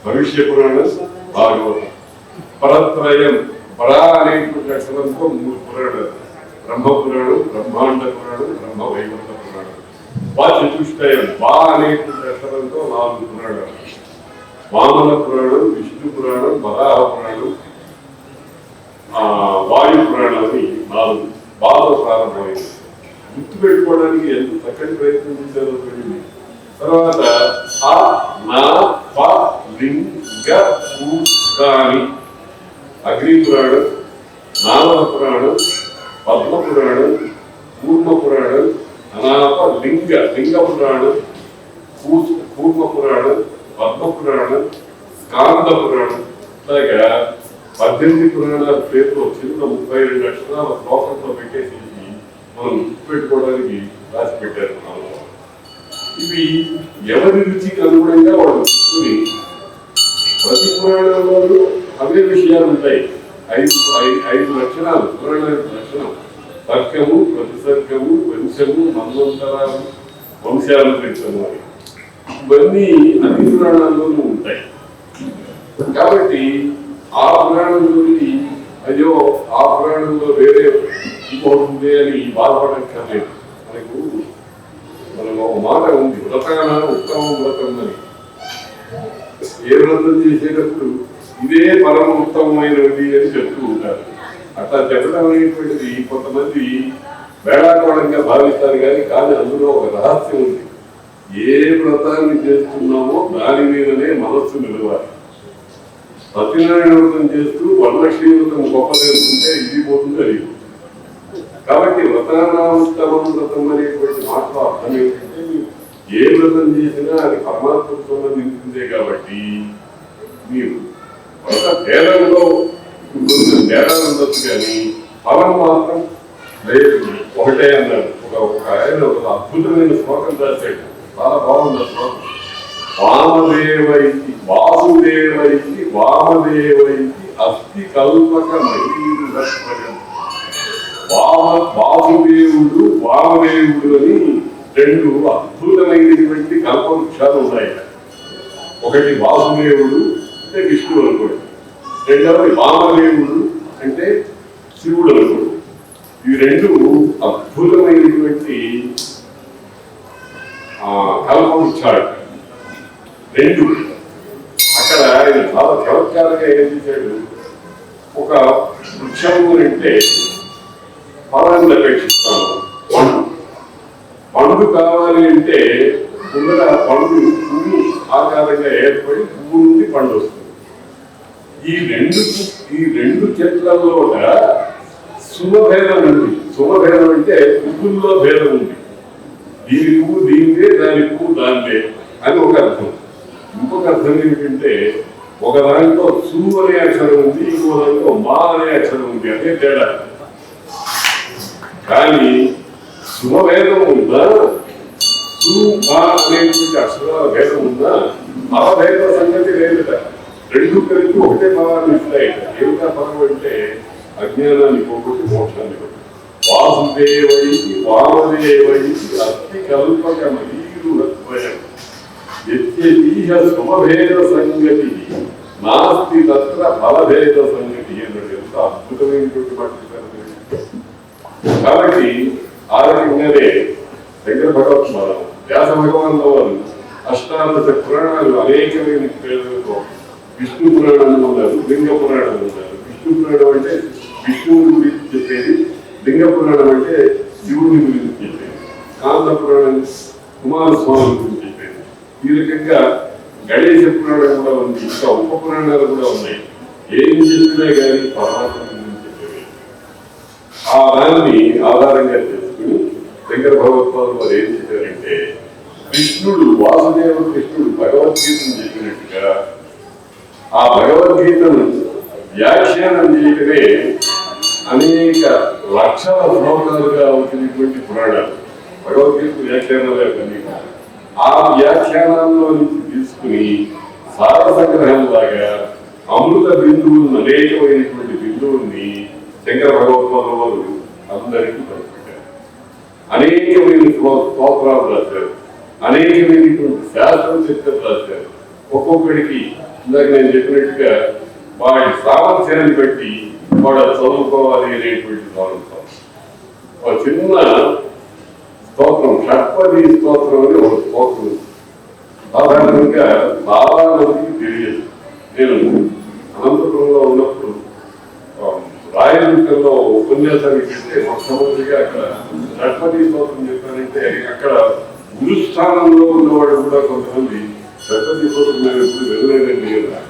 భవిష్య పురాణం, భాగవతం. పరత్రయం పరా అనేటువంటి అక్షరంతో 3 పురాణాలు, బ్రహ్మపురాణం, బ్రహ్మాండ పురాణం, బ్రహ్మ వైకుంఠ పురాణం. చతుష్టయం బా అనేటువంటి అక్షరంతో 4 పురాణాలు, వామన పురాణం, విష్ణు పురాణం, వరాహ పురాణం, వాయు పురాణాన్ని 4 బాగా ప్రారంభమైంది. గుర్తుపెట్టుకోవడానికి ఎంత చక్కటి ప్రయత్నం చేశారో తెలియదు. తర్వాత అగ్ని పురాణం, నారద పురాణం, పద్మ పురాణం, కూర్మ పురాణం, అనాప లింగ పురాణం, కూర్మ పురాణం, పద్మ పురాణం, స్కాంద పురాణం. అలాగా 18 పురాణాల పేరుతో చిన్న 32 అక్షరాల శ్లోకంతో పెట్టేసి మనం గుర్తుపెట్టుకోవడానికి రాసి పెట్టారు. ఇవి ఎవరి రుచికి అనుగుణంగా వాళ్ళు తీసుకుని ప్రతి పురాణంలోనూ అవే విషయాలు ఉంటాయి. 5 లక్షణాలు పురాణ లక్షణం: తర్కము, ప్రతిసర్గము, వంశము, మన్వంతరాలు, వంశాలు పెంచము. ఇవన్నీ అన్ని పురాణాల్లోనూ ఉంటాయి. కాబట్టి ఆ పురాణంలోని అయ్యో ఆ పురాణంలో వేరే ఇంకోటి ఉంది అని బాధపడక్కర్లేదు. మనకు ఒక మాట ఉంది, వ్రతాన ఉత్తమ వ్రతం అని. ఏ వ్రతం చేసేటప్పుడు ఇదే పరమ ఉత్తమమైనది అని చెప్తూ ఉంటారు. అట్లా చెప్పడం అనేటువంటిది కొంతమంది వేళాకోళంగా భావిస్తారు కానీ అందులో ఒక రహస్యం ఉంది. ఏ వ్రతాన్ని చేస్తున్నామో దాని మీదనే మనస్సు నిలవాలి. సత్యనారాయణ వ్రతం చేస్తూ వరలక్ష్మీ వ్రతం గొప్ప తెలుసుకుంటే ఇది పోతుంది అది. కాబట్టి వ్రతానాంతరం వ్రతం అనేటువంటి మాటలో అర్థం ఏంటంటే ఏ వ్రతం చేసినా అది పరమాత్మకు సంబంధించిందే కాబట్టి మీరు వ్రత భేదంలో కొంచెం భేదాలు ఉండొచ్చు కానీ ఫలం మాత్రం లేదు ఒకటే అన్నాడు. ఒక ఆయన ఒక అద్భుతమైన శ్లోకం రాశాడు, చాలా బాగుంది శ్లోకం. వామదేవైకి వాసుదేవైకి వామదేవైకి అస్థి కల్పక వాసుదేవుడు వామదేవుడు అని రెండు అద్భుతమైనటువంటి కల్పవృక్షాలు ఉన్నాయి. ఒకటి వాసుదేవుడు అంటే విష్ణువు అనుకోండి, రెండవది వామదేవుడు అంటే శివుడు అనుకోండి. ఈ రెండు అద్భుతమైనటువంటి కల్పవృక్షాలు రెండు. అక్కడ ఆయన చాలా చమత్కారంగా ఏం చేశాడు, ఒక వృక్షము అంటే ఫలాన్ని అపేక్షిస్తాను, పండు కావాలి అంటే ముందర పండు పువ్వు ఆకారంగా ఏర్పడి పువ్వు నుండి పండు వస్తుంది. ఈ రెండు చెట్లలో శుభభేదం ఉంది. శుభభేదం అంటే పువ్వుల్లో భేదం ఉంది. దీని పువ్వు దీనిదే, దాని పువ్వు దానిదే అని ఒక అర్థం. ఇంకొక అర్థం ఏమిటంటే ఒక దాంట్లో సు అనే అక్షరం ఉంది, ఇంకో దాంట్లో మా అనే అక్షరం ఉంది, అదే తేడా. కానీ శుభభేదం ఉందా, సు మా అనేటువంటి అక్షరాల భేదం ఉందా, మరభేద సంగతి లేదట. రెండు కలిపి ఒకటే పదాన్ని ఇస్తాయట. ఏమిటా పదం అంటే అజ్ఞానాన్ని పోగొట్టి మోక్షాన్ని కొట్టి. వాసుదేవైకి వామదేవైకి అస్థి కల్పక మరీరుద్వయం యత్యతీహ శుభభేద సంగతి నాస్తి తత్ర ఫలభేద సంగతి అన్నది ఎంత అద్భుతమైనటువంటి మాట. కాబట్టి ఆ రకంగానే శంకర భగవత్పాద వ్యాస భగవాన్ వారు అష్టాదశ పురాణాలు అనేకమైన పేర్లతో విష్ణు పురాణం ఉన్నారు, లింగ పురాణం ఉన్నారు. విష్ణు పురాణం అంటే విష్ణువుని గురించి చెప్పేది, లింగ పురాణం అంటే శివుని గురించి చెప్పేది, కాంత పురాణం కుమారస్వామి గురించి చెప్పేది. ఈ రకంగా గణేశ పురాణం కూడా ఉంది, ఇంకా ఉప పురాణాలు కూడా ఉన్నాయి. ఏం చెప్పినా కానీ పరమాత్మ గురించి చెప్పేది. ఆ దాన్ని ఆధారంగా చేసుకుని శంకర భగవత్పాదులు వారు ఏం చెప్పారంటే కృష్ణుడు వాసుదేవ కృష్ణుడు భగవద్గీతను చెప్పినట్టుగా ఆ భగవద్గీతను వ్యాఖ్యానం చేయటమే అనేక లక్షల శ్లోకాలుగా వచ్చినటువంటి పురాణాలు. భగవద్గీత వ్యాఖ్యానాలే కొన్ని. ఆ వ్యాఖ్యానాల్లో నుంచి తీసుకుని సార సంగ్రహం లాగా అమృత బిందువులను అనేకమైనటువంటి బిందువుల్ని శంకర భగవత్పాదుల వారు అందరికీ పంచిపెట్టారు. అనేకమైన స్తోత్రాలు రాశారు, అనేకమైనటువంటి శాస్త్ర చరిత్రలు రాశారు. ఒక్కొక్కడికి ఇందాక నేను చెప్పినట్టుగా వాడి సామర్థ్యాన్ని బట్టి వాడు చదువుకోవాలి అనేటువంటి సామర్థ్యం. ఒక చిన్న స్తోత్రం షట్పది స్తోత్రం అని ఒక స్తోత్రం సాధారణంగా చాలా మందికి తెలియదు. నేను అనంతపురంలో ఉన్నప్పుడు రాయదుర్గంలో ఉపన్యాసానికి వెళ్తే మొట్టమొదటిగా అక్కడ షట్పది స్తోత్రం చెప్పానంటే అక్కడ గురుస్థానంలో ఉన్నవాడు కూడా కొంతమంది షట్పది స్తోత్రం నేను ఎప్పుడు వెళ్ళలేదండి కదా.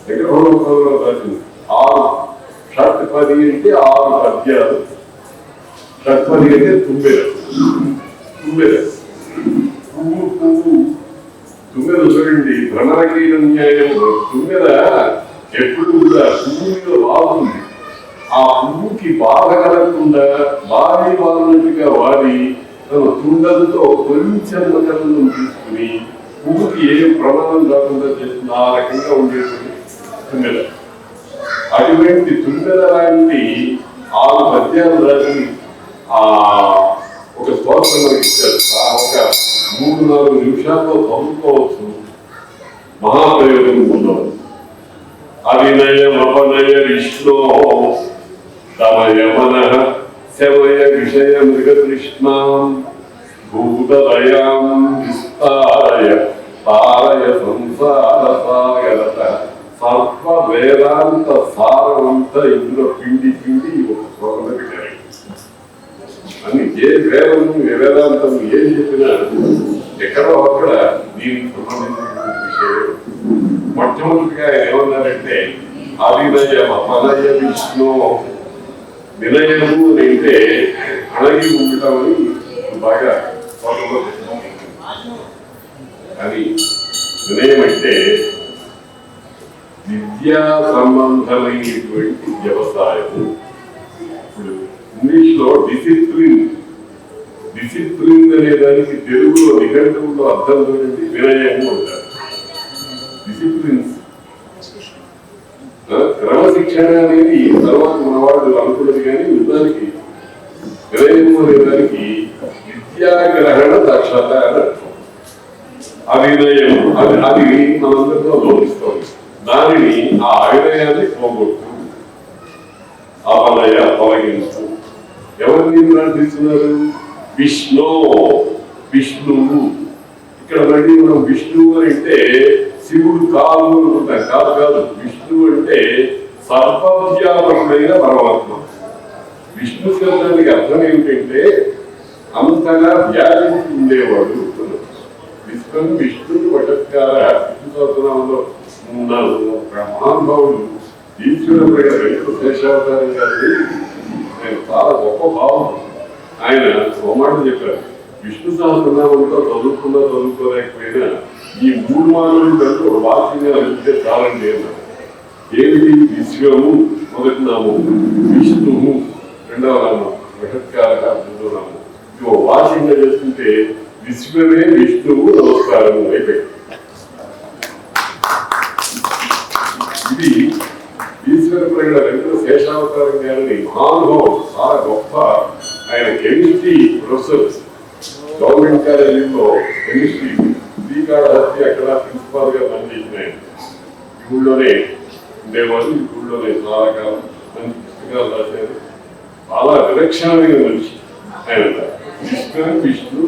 దగ్గర భగవత్పాదులు రాసింది 6 షట్పది అంటే 6 పద్యాలు. షట్పది అంటే తుమ్మెద చూడండి. భ్రమరకీల న్యాయం తుమ్మెద ఎప్పుడు కూడా పువ్వు మీద వాడుతుంది. ఆ పువ్వుకి బాధ కలగకుండా వాడి వాడినట్టుగా వాడి తన తుండలతో కొంచెం మకరంలో తీసుకుని పువ్వుకి ఏం ప్రమాదం రాకుండా చేస్తుంది. ఆ రకంగా ఉండేటువంటి తుమ్మెద. అటువంటి తుమ్మెద లాంటి 6 పద్యాలు రాసి ఒక స్తోత్రం మనకి ఇచ్చారు. ఒక 3-4 నిమిషాల్లో చదువుకోవచ్చు, మహాప్రయోజనం పొందవచ్చు. అవినయమపనయ విష్ణో తమయమన శమయ విషయ మృగతృష్ణాం భూతదయాం విస్తారయ తారయ సంసార సాగరత సర్వ వేదాంత సారమంతా ఇందులో పిండి పిండి ఒక శ్లోకంలో పెట్టారు. అని ఏ వేదము ఏ వేదాంతం ఏం చెప్పినా ఎక్కడో అక్కడ దీనికి సంబంధించిన విషయం. మొట్టమొదటిగా ఆయన ఏమన్నారంటే ఆదినయ అపనయ విష్ణు వినయము అంటే అణగి ఉండటమని బాగా కానీ వినయం అంటే విద్యా సంబంధమైనటువంటి వ్యవసాయము. ఇప్పుడు ఇంగ్లీష్ లో డిసిప్లిన్ అనే దానికి తెలుగులో నిఘంటువులో అర్థం ఏంటి? వినయము అంటారు. డిసిప్లిన్స్ క్రమశిక్షణ అనేది తర్వాత మన వాళ్ళు అనుకున్నది, కానీ నిజానికి వినయము అనే దానికి విద్యాగ్రహణ దక్షత అని అర్థం. అవినయము అది మనందరిలో లోపిస్తుంది. దానిని ఆ అవినయాన్ని పోగొట్టు, అపనయ తొలగించు. ఎవరిని ప్రార్థిస్తున్నారు? విష్ణువు. ఇక్కడ మళ్ళీ మనం విష్ణువు అని అంటే శివుడు కాదు అనుకుంటాం. కాదు. విష్ణువు అంటే సర్వవ్యాపకుడైన పరమాత్మ. విష్ణు శబ్దానికి అర్థం ఏమిటంటే అంతగా వ్యాపించి ఉండేవాడు. విష్ణు వటత్కార విష్ణులో మహానుభావుడు ఈశ్వర శేషావతారం గారిని ఆయన చాలా గొప్ప భావం. ఆయన ఒక మాట చెప్పారు, విష్ణు సహస్రనామంతో చదువుకోలేకపోయినా ఈ 3 మాటలు కలిసి ఒక వాక్యంగా అనిపిస్తే చాలండి అన్నారు. ఏమిటి? విశ్వము మొదటి నామం, విష్ణువు రెండవ నామం, వటత్కార మూడవ నామం. ఇవి ఒక వాక్యంగా చేసుకుంటే విశ్వమే విష్ణువు నమస్కారము అయిపోయింది. ఇది ఈశ్వర ప్రగడ వెంకట శేషావతారం గారిని మహానుభావం, చాలా గొప్ప. ఆయన కెమిస్ట్రీ ప్రొఫెసర్, గవర్నమెంట్ కాలేజీలో కెమిస్ట్రీ శ్రీకాళహస్తి అక్కడ ప్రిన్సిపాల్ గా పనిచేసిన ఆయన. ఈ ఊళ్ళోనే ఉండేవాళ్ళు. ఈ ఊళ్ళోనే చాలా కాలం మంచి పుస్తకాలు రాశారు. చాలా విలక్షణమైన మనిషి ఆయన. విష్ణు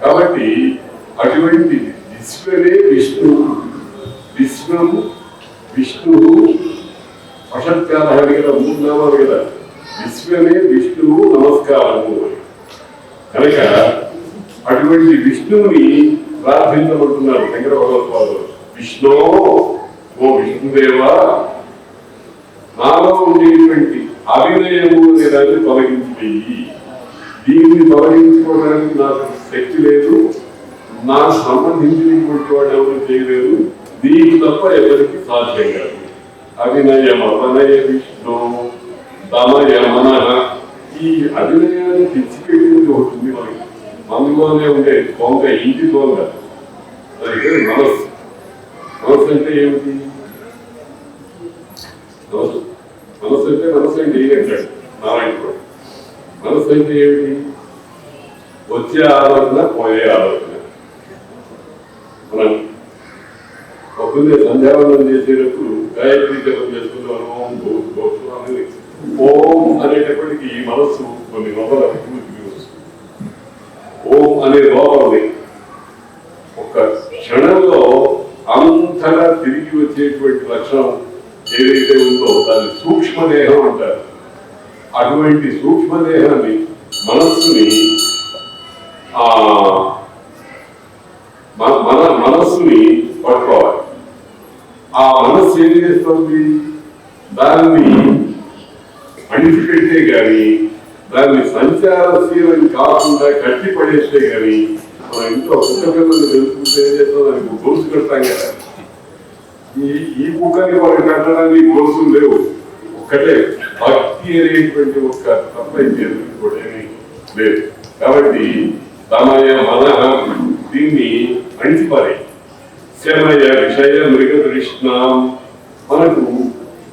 కాబట్టి అటువంటి విశ్వమే విష్ణువు, విశ్వము విష్ణువు వషత్కార కదా, 3 నామాలు కదా. విశ్వమే విష్ణువు నమస్కారము. కనుక అటువంటి విష్ణువుని ప్రార్థించబడుతున్నారు శంకర భగవత్పాదులు. విష్ణు, ఓ విష్ణుదేవా, నాలో ఉండేటువంటి అవినయము అనే దాన్ని తొలగించి, దీన్ని తొలగించుకోవడానికి నాకు శక్తి లేదు, నాకు సంబంధించినటువంటి వాడు ఎవరు చేయలేదు, దీనికి తప్ప ఎవరికి సాధ్యం కాదు. అవినయం అపనయ విష్ణు తమయ మనః. ఈ అవినయాన్ని తెచ్చిపెట్టింది ఒకటి మనకి. మనలోనే ఉండే దొంగ, ఇంటి దొంగ. అది మనస్సు. మనస్సు అంటే ఏమిటి? మనస్సు అంటే ఏంటంటాడు నారాయణుడు. మనస్సు అంటే ఏమిటి? వచ్చే ఆలోచన, పోయే ఆలోచన. మనం పొద్దున్నే సంధ్యావందనం చేసేటప్పుడు గాయత్రి జపం చేసుకున్నాను, ఓం అనేటప్పటికీ మనస్సు కొన్ని లోపల ఓం అనే లోపలి ఒక క్షణంలో అంతగా తిరిగి వచ్చేటువంటి లక్షణం ఏదైతే ఉందో దాన్ని సూక్ష్మదేహం అంటారు. అటువంటి సూక్ష్మదేహాన్ని, మనస్సుని మనస్సుని పట్టుకోవాలి. ఆ మనస్సు ఏం చేస్తుంది? దాన్ని అణిచిపెట్టే గాని, దాన్ని సంచారశీలం కాకుండా కట్టి పడేస్తే గాని, మనం ఇంట్లో కుక్క పిల్లలు తెలుసుకుంటే ఏం చేస్తాం? దానికి గొలుసు కడతాం కదా. ఈ కుక్కని వాళ్ళు కట్టడానికి గొలుసులు లేవు. ఒక్కటే భక్తి అనేటువంటి ఒక్క తప్పైతే కూడా ఏమీ లేదు. కాబట్టి తమయ మనః దీన్ని అణిచిపారే. శమయ విషయ మృగ కృష్ణ. మనకు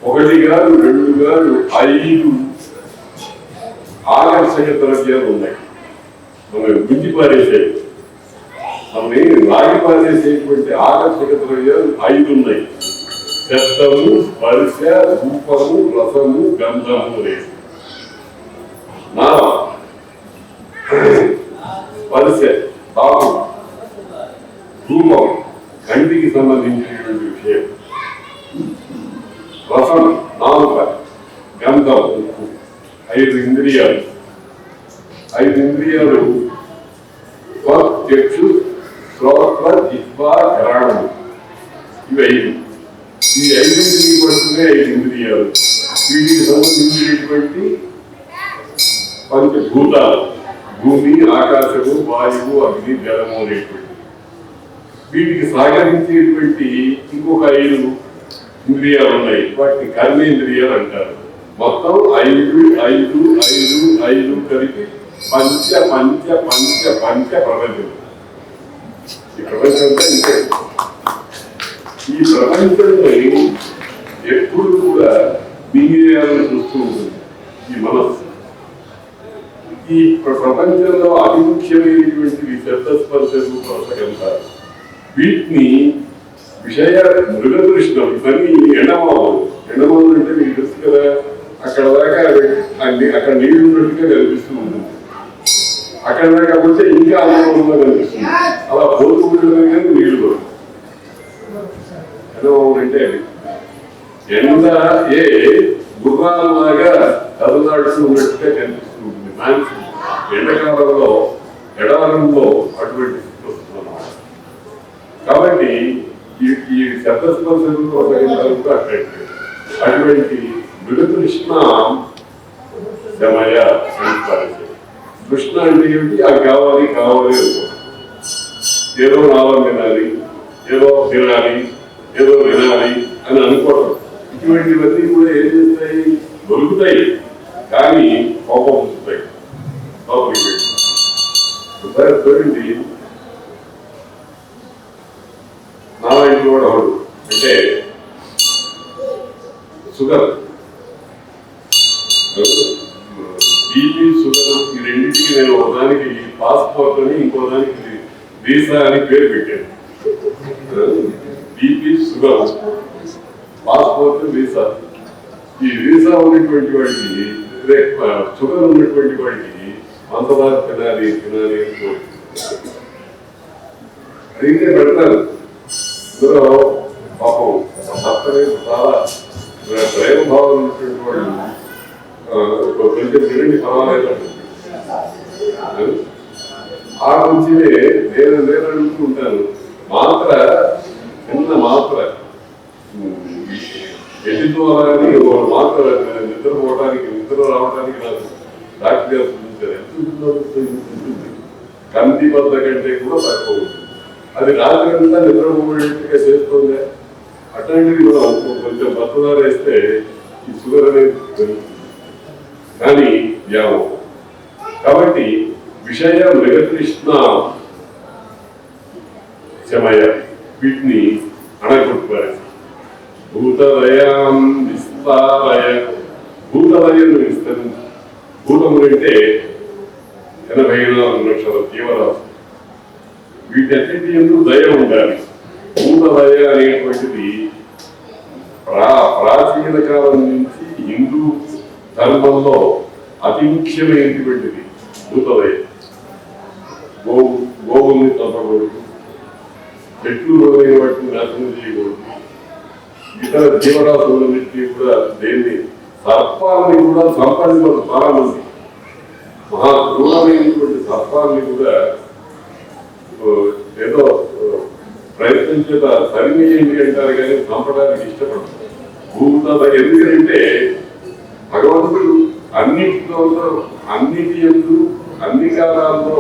1 కాదు 2 కాదు 5 ఆకర్షక ద్రవ్యాలు ఉన్నాయి. మనం గుంజి పారేసేవి, మనని లాగి పారేసేటువంటి ఆకర్షక ద్రవ్యాలు 5 ఉన్నాయి. శబ్దము, స్పర్శ, రూపము, రసము, గంధము లేదు. నా స్పర్శ, తాపం, రూపం, కంటికి సంబంధించిన గంధం, 5 ఇంద్రియాలు. 5 ఇంద్రియాలు చక్షు, శ్రోత్ర, జిహ్వా, ఘ్రాణము. ఇవి 5. ఈ 5 పడుతున్నాయి 5 ఇంద్రియాలు. వీటికి సంబంధించినటువంటి పంచభూతాలు, భూమి, ఆకాశము, వాయువు, అగ్ని, జలము అనేటువంటి వీటికి సహకరించేటువంటి ఇంకొక 5 ఇంద్రియాలు ఉన్నాయి. వాటిని కర్మేంద్రియాలు అంటారు. మొత్తం 5 కలిపి పంచ పంచ పంచ పంచ ప్రపంచం. ఈ ప్రపంచం అంతా ఇంతే. ఈ ప్రపంచాన్ని ఎప్పుడు కూడా మింగేయాలని చూస్తూ ఉంటుంది ఈ మనస్సు. ఈ ప్రపంచంలో అతి ముఖ్యమైనటువంటి శబ్దస్పర్శలు, స్పర్శకంటారు. వీటిని విషయ మృగదృష్టం, ఇవన్నీ ఎండమావులు. ఎండమావులు అంటే మీకు తెలుసు కదా, అక్కడ దాకా అక్కడ నీళ్లు ఉన్నట్టుగా కనిపిస్తూ ఉంటుంది. అక్కడ దాకా పోతే ఇంకా అనుభవంగా కనిపిస్తుంది. అలా పోతూ ఉండడం కానీ నీళ్లు ఎండమావులు అంటే అది ఎండ గుర్రాలలాగా కదలాడుతూ ఉన్నట్టుగా కనిపిస్తూ ఉంటుంది. ఎండాకాలంలో ఎడారంలో అటువంటి కాబట్టి ఈ శబ్దస్పర్శలు అటువంటి మృగతృష్ణ శమయ కృష్ణ అంటే ఏమిటి? అది కావాలి కావాలి ఏదో నాలో వినాలి, ఏదో తినాలి, ఏదో వినాలి అని అనుకోవడం. ఇటువంటివన్నీ కూడా ఏం చేస్తాయి? దొరుకుతాయి కానీ కోపం వస్తాయి. చూడండి, నా ఇంట్లో కూడా అవడు అంటే షుగర్, బీపీ, షుగర్ ఈ రెండింటికి నేను ఒకదానికి పాస్పోర్ట్ అని ఇంకో దానికి వీసా అని పేరు పెట్టాను. BP, sugar, passport, visa. ఈ వీసా ఉన్నటువంటి వాడికి, షుగర్ ఉన్నటువంటి వాడికి పంచదార తినాలి తినాలి అడిగితే పెడతారు. ఇందులో పాపం భర్తనే చాలా ప్రేమ భావం ఉన్నటువంటి వాళ్ళు కొంచెం తినండి పర్వాలేదు ఆ నుంచినే నేను అడుగుతూ ఉంటాను. మాత్ర చిన్న మాత్ర ఎన్నితో అని ఒక మాత్ర నిద్రపోవడానికి, నిద్ర రావడానికి నాకు డాక్టర్ గారు చూపించారు. ఎంత కంది బద్ద కంటే కూడా తక్కువ ఉంటుంది. అది రాత్రి అంతా నిద్రపోయేట్టుగా చేస్తుంది. అట్లాంటిది కూడా కొంచెం బద్దదార వేస్తే ఈ షుగర్ అనేది పెరుగుతుంది. కానీ వ్యామోహం. కాబట్టి విషయ మృగతృష్ణ శమయ వీటిని అణగొట్టుకోవాలి. భూతలయం విస్తారయ, భూతలయం విస్తరించి. భూతములు అంటే 84 లక్షల జీవరాశి. వీటన్నిటి ఎందుకు దయ ఉండాలి. భూతలయ అనేటువంటిది ప్రాచీన కాలం నుంచి హిందూ ధర్మంలో అతి ముఖ్యమైనటువంటిది. భూతలయ గోవుల్ని చంపకూడదు, చెట్లు మొదలైన వాటిని నాశనం చేయకూడదు, ఇతర జీవరాశులన్నింటినీ కూడా దేన్ని సర్పాలని కూడా సంపాదించారు చాలా మంది. మహా క్రూరమైనటువంటి సర్పాలని కూడా ఏదో ప్రయత్నం చేత సరిచేయండి అంటారు కానీ చంపడానికి ఇష్టపడతారు. ఎందుకంటే భగవంతుడు అన్నిటి యందు అన్ని కాలాల్లో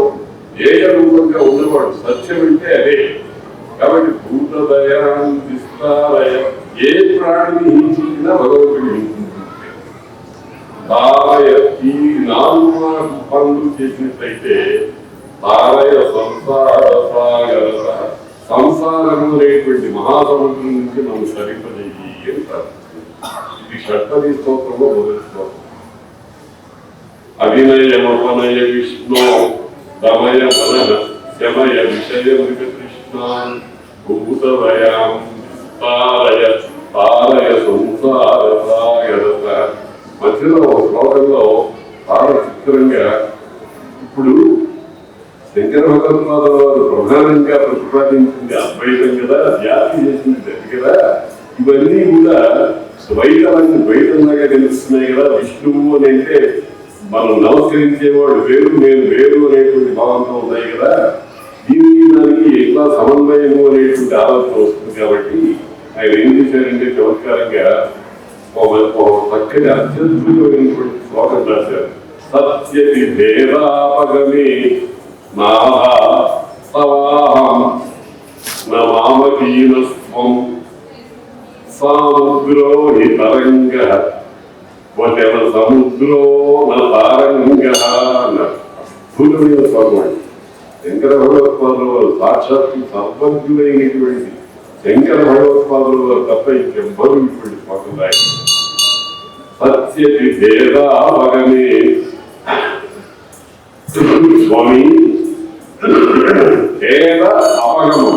ఏకరూపంగా ఉన్నవాడు. సత్యం అంటే అదే. కాబట్టి భూతదయ విస్తారయ, ఏ ప్రాణిని హింసించినా భగవంతుడు హింసించింది. తారయ, ఈ 4 పనులు చేసినట్లయితే తారయ సంసార సాగర, సంసారము అనేటువంటి మహాసముద్రం నుంచి మనం సరిపజేయి అంటారు. ఇది షట్పది స్తోత్రంలో మొదటి స్తోత్రం. అభినయమపనయ విష్ణు దమయ మన శమయ విషయ మృగతృష్ణ భూతలయాం తారయ తారయ సంసార సాగరత. మధ్యలో శ్లోకంలో చాలా చిత్రంగా ఇప్పుడు శంకర భగవత్పాదుల వారు ప్రధానంగా ప్రతిపాదించింది అద్వైతం కదా, జాతి చేసింది కదా. ఇవన్నీ కూడా ద్వైతంలాగా తెలుస్తున్నాయి కదా. విష్ణువు అని అంటే మనం నమస్కరించేవాడు వేరు, నేను వేరు అనేటువంటి భావంతో ఉన్నాయి కదా. దీనికి దానికి ఎట్లా సమన్వయము అనేటువంటి ఆలోచన వస్తుంది. కాబట్టి ఆయన ఏం చేశారంటే చమత్కారంగా చక్కటి అత్యద్భుతమైనటువంటి శ్లోకం రాశారు. సత్యతి భేదాపగమే నాహం నమామకీనస్వం సముద్రో హి తరంగ వచన సముద్రో నారంగ అన్నారు. అద్భుతమైన శ్లోకం. శంకర భగవత్పాదుల వారు సాక్షాత్తు సర్వజ్ఞులైనటువంటి శంకర భగవత్పాదుల వారు తప్ప ఇంకెవ్వరూ ఇటువంటి శ్లోకం రాయి. సత్యతి భేదాపగమే స్వామి భేద అపగమం,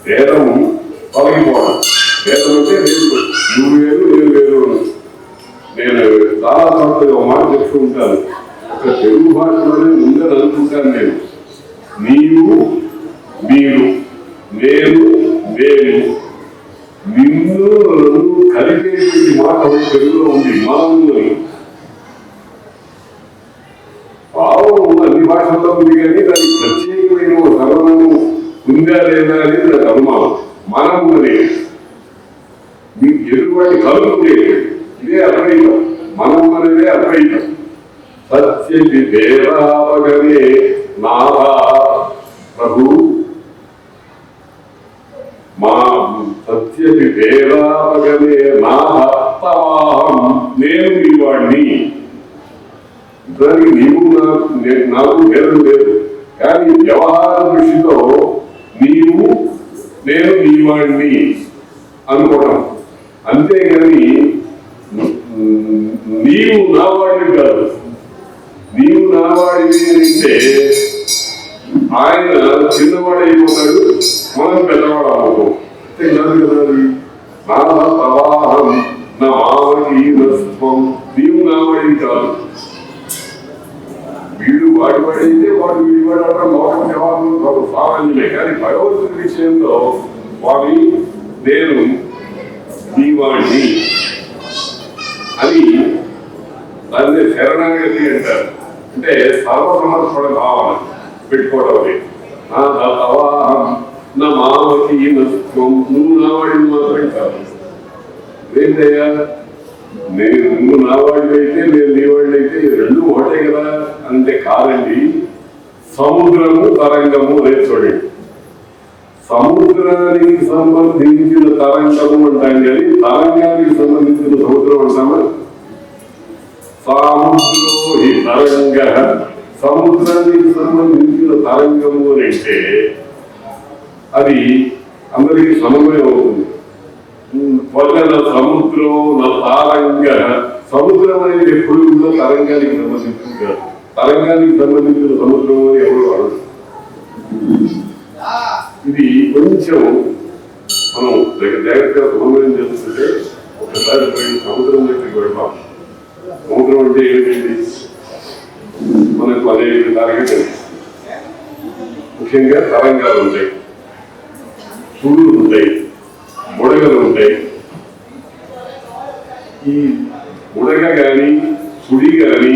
భేదము తొలగిపోవడం. భేదం అంటే నువ్వు వేరు నేను వేరు. నేను చాలా చోట్ల ఒక మాట చెప్తూ ఉంటాను. ఒక తెలుగు భాషలోనే ఉందని అనుకుంటాను నేను. నీవు మీరు, నేను నేను, నిన్ను కలిపేటువంటి మాట తెలుగులో ఉంది. మనము భావం అన్ని భాషల్లో ఉంది, కానీ దానికి ప్రత్యేకమైన ఒక సర్వము ఉందా లేదా అనేది నాకు అనుమానం. మనము అనేది మీకు ఎదురువాటి కలుగుతుంది. ఇదే అద్వైతం. మనం అనేదే అద్వైతం. సత్యతి భేదాపగమే నాథ ప్రభు మా సత్యతి భేదాపగమే నాథ తవాహం నేను మీ వాడిని. దానికి నీవు నాకు భేదం లేదు. కానీ వ్యవహార దృష్టిలో నీవు నేను నీ వాడిని అనుకోవడం. అంతేగాని నీవు నా వాడిని కాదు. నీవు నా వాడిని అంటే ఆయన చిన్నవాడైపోతాడు, మనం పెద్దవాడు అవుతాం. అంతే కాదు కదా. నాథ తవాహం నా మామకి నస్వం. నీవు నా వాడిని కాదు. వీడు వాడివాడైతే వాడు వీడివాడు అంటే లోకం జవాబు సామాన్యమే. కానీ భగవంతుడి విషయంలో వాడి నేను నీ వాడిని అని దాన్ని శరణాగతి అంటారు. అంటే సర్వసమర్పణ భావన పెట్టుకోవడం. నా తవాహం నా మామకి నస్వం. నువ్వు నా వాడిని మాత్రం కాదు. ఏంటయ్యా, నువ్వు నా వాడినైతే నేను నీ వాడినైతే రెండు ఒకటే కదా అంటే కాదండి. సముద్రము తరంగము అనేది చూడండి. సముద్రానికి సంబంధించిన తరంగము అంటాం, కానీ తరంగానికి సంబంధించిన సముద్రం అంటామా? సముద్రో హి తరంగ. సముద్రానికి సంబంధించిన తరంగము అని అంటే అది అందరికీ సమన్వయం అవుతుంది. వచన సముద్రం నా తారంగ. సముద్రం అనేది ఎప్పుడు కూడా తరంగానికి సంబంధించింది కాదు. తరంగానికి సంబంధించిన సముద్రం అని ఎవరు వాడదు. ఇది కొంచెం మనం జాగ్రత్తగా సమన్వయం చేస్తుంటే ఒకసారి సముద్రం దగ్గరికి వెళ్తాం. సముద్రం అంటే ఏమిటి? మనకు అనేక విధాలుగా తెలుసు. ముఖ్యంగా తరంగాలు ఉంటాయి, సుడులు ఉంటాయి, బుడగలు ఉంటాయి. ఈ బుడగ కానీ సుడి కానీ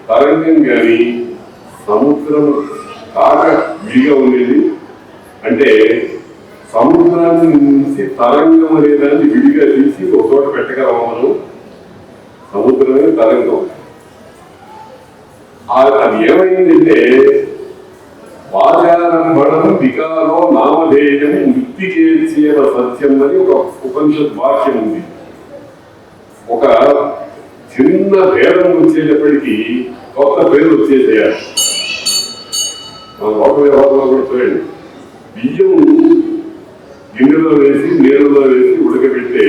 తరంగం కానీ సముద్రం కాక విడిగా ఉండేది. అంటే సముద్రాన్ని నుంచి తరంగం అనేదాన్ని విడిగా తీసి ఒక చోట పెట్టగలము మనం. సముద్రమే తరంగం. అది ఏమైందంటే వాచారంభణం వికారో నామధేయం మృత్తికేసేవ సత్యం అని ఒక ఉపనిషత్ వాక్యం ఉంది. ఒక చిన్న భేదం వచ్చేటప్పటికీ కొత్త పేరు వచ్చేసేయాలి. మన లోక వ్యవహారంలో కూడా చూడండి. బియ్యం గిన్నెలో వేసి నీళ్ళలో వేసి ఉడకబెట్టే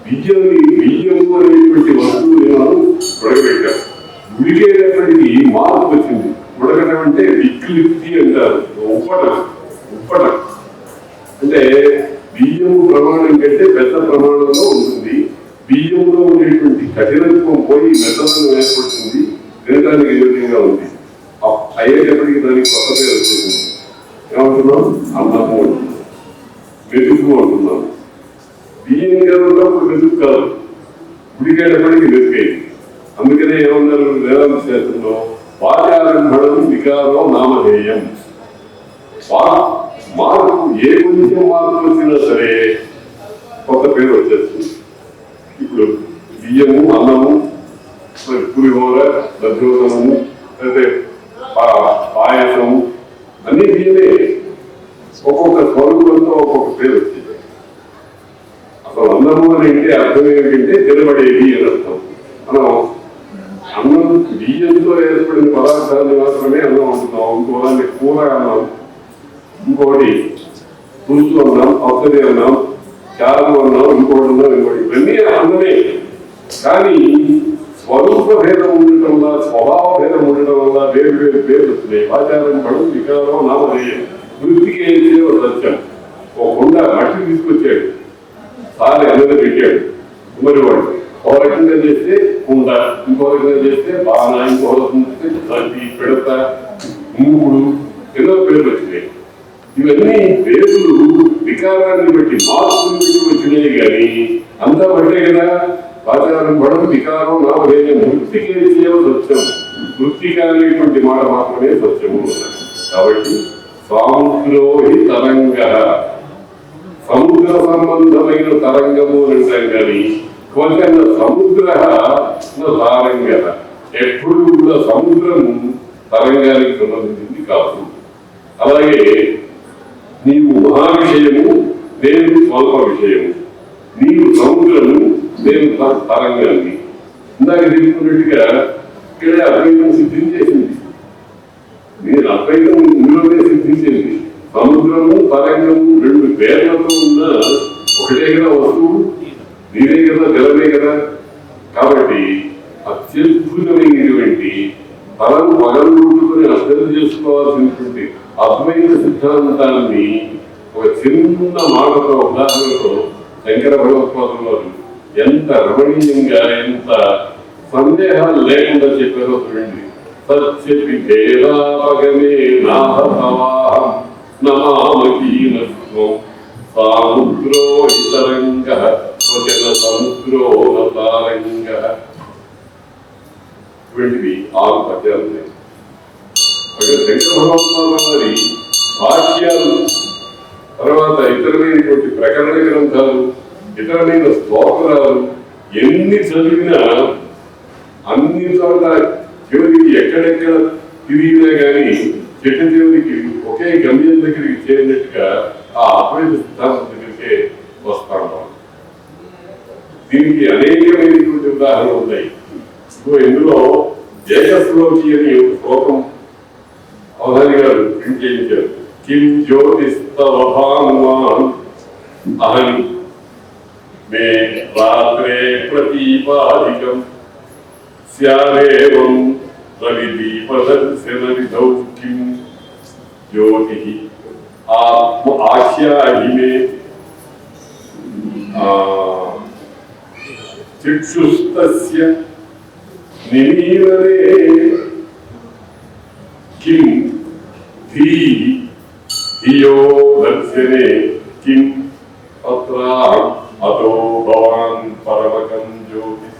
బియ్యము అనేటువంటి వస్తువుని మనం ఉడకబెట్టాం. ఉడికేటప్పటికి మార్పు వచ్చింది. ఉడకడం అంటే విక్లిప్తి అంటారు. ఉప్పటం అంటే బియ్యము ప్రమాణం కంటే పెద్ద ప్రమాణంలో ఉంటుంది. బియ్యంలో ఉండేటువంటి కఠినత్వం పోయి మెత్తదనం ఏర్పడుతుంది. తినడానికి ఏ విధంగా ఉంది. అయ్యేటప్పటికి దానికి కొత్త పేరు వచ్చేసింది. ఏమంటున్నాం? అన్నము అంటున్నాం, మెతుకు అంటున్నాం. బియ్యంగా ఉన్నప్పుడు వెతుకు కాదు, ఉడికేటప్పటికి వెతుకైంది. అందుకనే ఏమన్నారు వేదాంత శాస్త్రంలో, వాచారంభణం వికారో నామధేయం. మార్పు ఏ కొంచెం మార్పు వచ్చినా సరే కొత్త పేరు వచ్చేస్తుంది. ఇప్పుడు బియ్యము, అన్నము, పులిహోర, దద్దోజనము, అయితే పాయసము అన్ని బియ్యమే. ఒక్కొక్క స్వరూపంతో ఒక్కొక్క పేరు వచ్చింది. అసలు అన్నము అని అంటే అర్థం ఏమిటంటే తినబడేది అని అర్థం. మనం అన్నం బియ్యంతో ఏర్పడిన పదార్థాన్ని మాత్రమే అన్నం వండుతాం. ఇంకోదాన్ని కూర అన్నం, ఇంకోటి పులుసు అన్నాం, పచ్చడి అన్నాం, చారు అన్నాం, ఇంకోటి అన్నాం, ఇంకోటి, ఇవన్నీ అన్నమే. కానీ స్వరూప భేదం ఉండటం వల్ల, స్వభావ భేదం ఉండటం వల్ల వేరు వేరు పేర్లు వస్తున్నాయి. ఆచారం పడం వికారం నామధేయం. వృత్తికి ఏది సత్యం. ఒక కొండ మట్టి తీసుకొచ్చాడు, సారి అందరూ పెట్టాడు, కుమరివాడు. ఒక రకంగా చేస్తే కుండ, ఇంకో రకంగా చేస్తే బాణ, ఇంకో రకంగా చేస్తే సంతి, పిడత, మూగుడు, ఎన్నో పేర్లు వచ్చినాయి. ఇవన్నీ పేర్లు వికారాన్ని బట్టి, మార్పుని బట్టి వచ్చినాయి. కానీ అంతా పట్టే కదా. ఆచారం పడం వికారం నామధేయం. వృత్తికి సత్యం. వృత్తి కానిటువంటి మాట మాత్రమే సత్యము. కాబట్టి సాముద్రోహి తరంగ, సముద్ర సంబంధమైన తరంగము అని అంటాం. కానీ కొంచెం సముద్ర తారంగ, ఎప్పుడు కూడా సముద్రం తరంగానికి సంబంధించింది కాదు. అలాగే నీవు మహా విషయము, నేను స్వల్ప విషయము. నీవు సముద్రము, నేను తరంగాన్ని. ఇందాక తెలుసుకున్నట్టుగా ఇక్కడే అద్వైతం సిద్ధించేసింది. నేను అద్వైతం ఇందులోనే సిద్ధించింది. సముద్రము, తరంగము రెండు పేర్లతో ఉన్న ఒకటే కదా వస్తువు, నీరే కదా, జలమే కదా. కాబట్టి అత్యద్భుతమైనటువంటి తలను పగలగొట్టుకుని అర్థం చేసుకోవాల్సినటువంటి అద్వైత సిద్ధాంతాన్ని ఒక చిన్న మాటతో, ఉదాహరణతో శంకర భగవత్పాదుల వారు ఎంత రమణీయంగా, ఎంత సందేహాలు లేకుండా చెప్పారో చూడండి. సత్యపి భేదాపగమే నాహతవాహం నమామకీనత్వం సాముద్రో హితరంగ వచన సముద్రో నతారంగ. ఇటువంటివి 6 పద్యాలు ఉన్నాయి. అక్కడ శంకర భగవత్పాదుల వారి వాక్యాలు, తర్వాత ఇతరమైనటువంటి ప్రకరణ గ్రంథాలు, ఇతరమైన స్తోత్రాలు ఎన్ని చదివినా అన్ని చోట్ల చివరికి ఎక్కడెక్కడ తిరిగినా కానీ చెట్టు చివరికి ఒకే గమ్యం దగ్గరికి చేరినట్టుగా ఆ అద్వైత సిద్ధాంతం దగ్గరికే వస్తాం. దీనికి అనేకమైనటువంటి ఉదాహరణలు ఉన్నాయి. ఇందులో ఏకశ్లోకి అని ఒక శ్లోకం అవధాని గారు ప్రింట్ చేయించారు. కిం జ్యోతిస్తవభానుమాన్ అహం మే రాత్రే ప్రతీపాధికం స్యాదేవం రవిదీపదర్శనవిధౌ కిం జ్యోతిః ఆఖ్యాయి మే చక్షుస్తస్య నిమీలనే కిం ధీః ధియో దర్శనే కిం తత్రాహం అతో భవాన్ పరమకం జ్యోతిః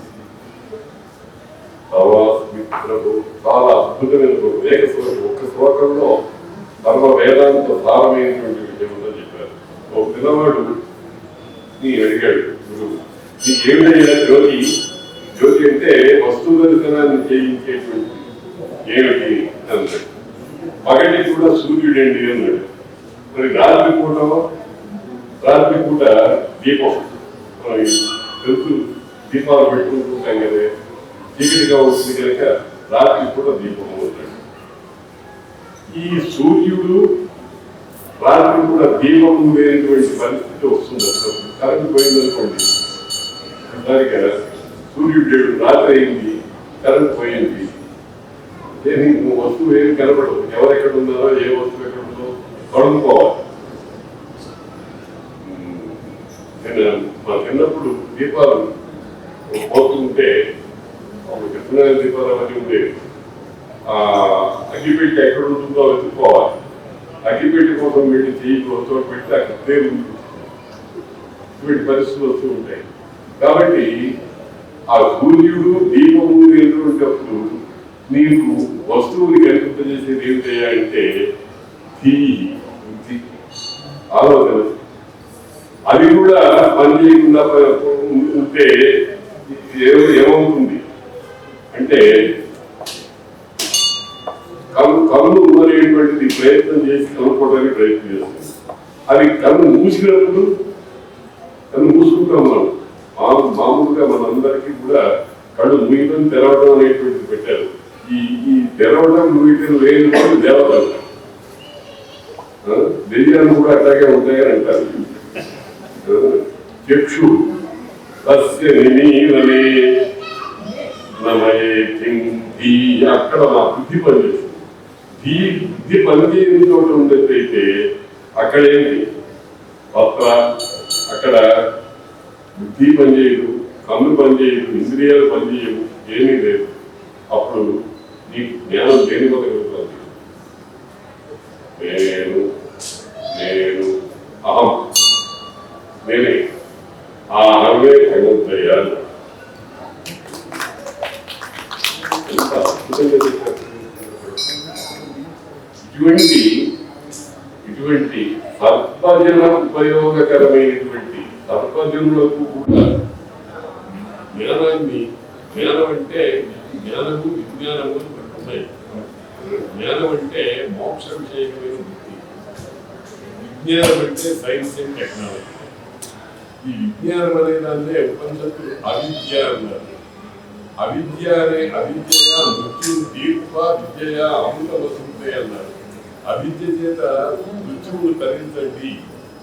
తవాస్మి ప్రభు. చాలా అద్భుతమైన ఏక శ్లోకం. ఒక్క శ్లోకంలో సర్వ వేదాంత సారమైనటువంటి విషయం ఉందని చెప్పారు. ఒక పిల్లవాడు నీ అడిగాడు, గురువు నీకేమిటైనా జ్యోతి? జ్యోతి అంటే వస్తు దర్శనాన్ని చేయించేటువంటి ఏమిటి అన్నాడు. పగటి కూడా సూర్యుడండి అన్నాడు. మరి రాత్రి పూట దీపం, తెలుసు దీపాలు పెట్టుకుంటుంటాం కదా, చీకటిగా ఉంటుంది కనుక రాత్రి కూడా దీపం అవుతాడు. ఈ సూర్యుడు రాత్రి కూడా దీపం లేనటువంటి పరిస్థితి వస్తుంది. అసలు కరెంట్ పోయిందనుకోండి, సరిగా సూర్యుడు రాత్రి అయింది, కరెంట్ పోయింది, వస్తువు ఏమి కనపడదు. ఎవరెక్కడ ఉన్నారో, ఏ వస్తువు ఎక్కడ ఉందో కడుక్కోవాలి. మా చిన్నప్పుడు దీపాలు పోతుంటే కృష్ణాయ దీపాలు అవన్నీ ఉండేవి. అగ్గిపెట్టి ఎక్కడ ఉంటుందో వెతుక్కోవాలి. అగ్గిపెట్టి కోసం వెళ్ళి చెయ్యి చోటు పెట్టి అక్కడ పేరు ఇటువంటి పరిస్థితులు వస్తూ ఉంటాయి. కాబట్టి ఆ సూర్యుడు దీపము అనేటువంటిప్పుడు నీకు వస్తువుని కనిపింపజేసేది ఏమిటి అంటే బుద్ధి, ఆలోచన. అది కూడా పని చేయకుండా ఉంటే ఏమవుతుంది అంటే కన్ను అనేటువంటిది ప్రయత్నం చేసి కనుక్కోవడానికి ప్రయత్నం చేస్తుంది. అది కన్ను మూసినప్పుడు కన్ను మూసుకుంటాం మనం మామూలుగా మనందరికీ కూడా కళ్ళు మూయడం తెరవడం అనేటువంటిది పెట్టారు. ఈ తెరవడం మూయటం లేని వాళ్ళు దేవతలు, దెయ్యాలు కూడా అట్లాగే ఉంటాయని అంటారు. చక్షు తస్య నిమీలనే అక్కడ మా బుద్ధి పనిచేస్తుంది. ఈ బుద్ధి పనిచేయని చోట ఉన్నట్లయితే అక్కడేంటి పత్ర, అక్కడ బుద్ధి పనిచేయదు, కన్ను పనిచేయదు, ఇంద్రియాలు పనిచేయవు, ఏమీ లేదు. అప్పుడు నీకు జ్ఞానం దేని వల్ల కలుగుతుంది? నేను అహం, నేనే. ఆ అహమే భగవంతుయ్యాలి. ఇటువంటి సర్వజన ఉపయోగకరమైనటువంటి సర్వజనులకు కూడా జ్ఞానాన్ని, జ్ఞానం అంటే జ్ఞానము విజ్ఞానము ఉన్నాయి. జ్ఞానం అంటే మోక్ష విషయమైన బుద్ధి, విజ్ఞానం అంటే సైన్స్ అండ్ టెక్నాలజీ. ఈ విజ్ఞానం అనే దాన్నే ఉపనిషత్తులు అవిద్య అన్నారు. అవిద్య మృత్యు దీర్ఘ విద్య అమృత వస్తుంది అన్నారు. అవిద్య చేత మృత్యువును తరించండి.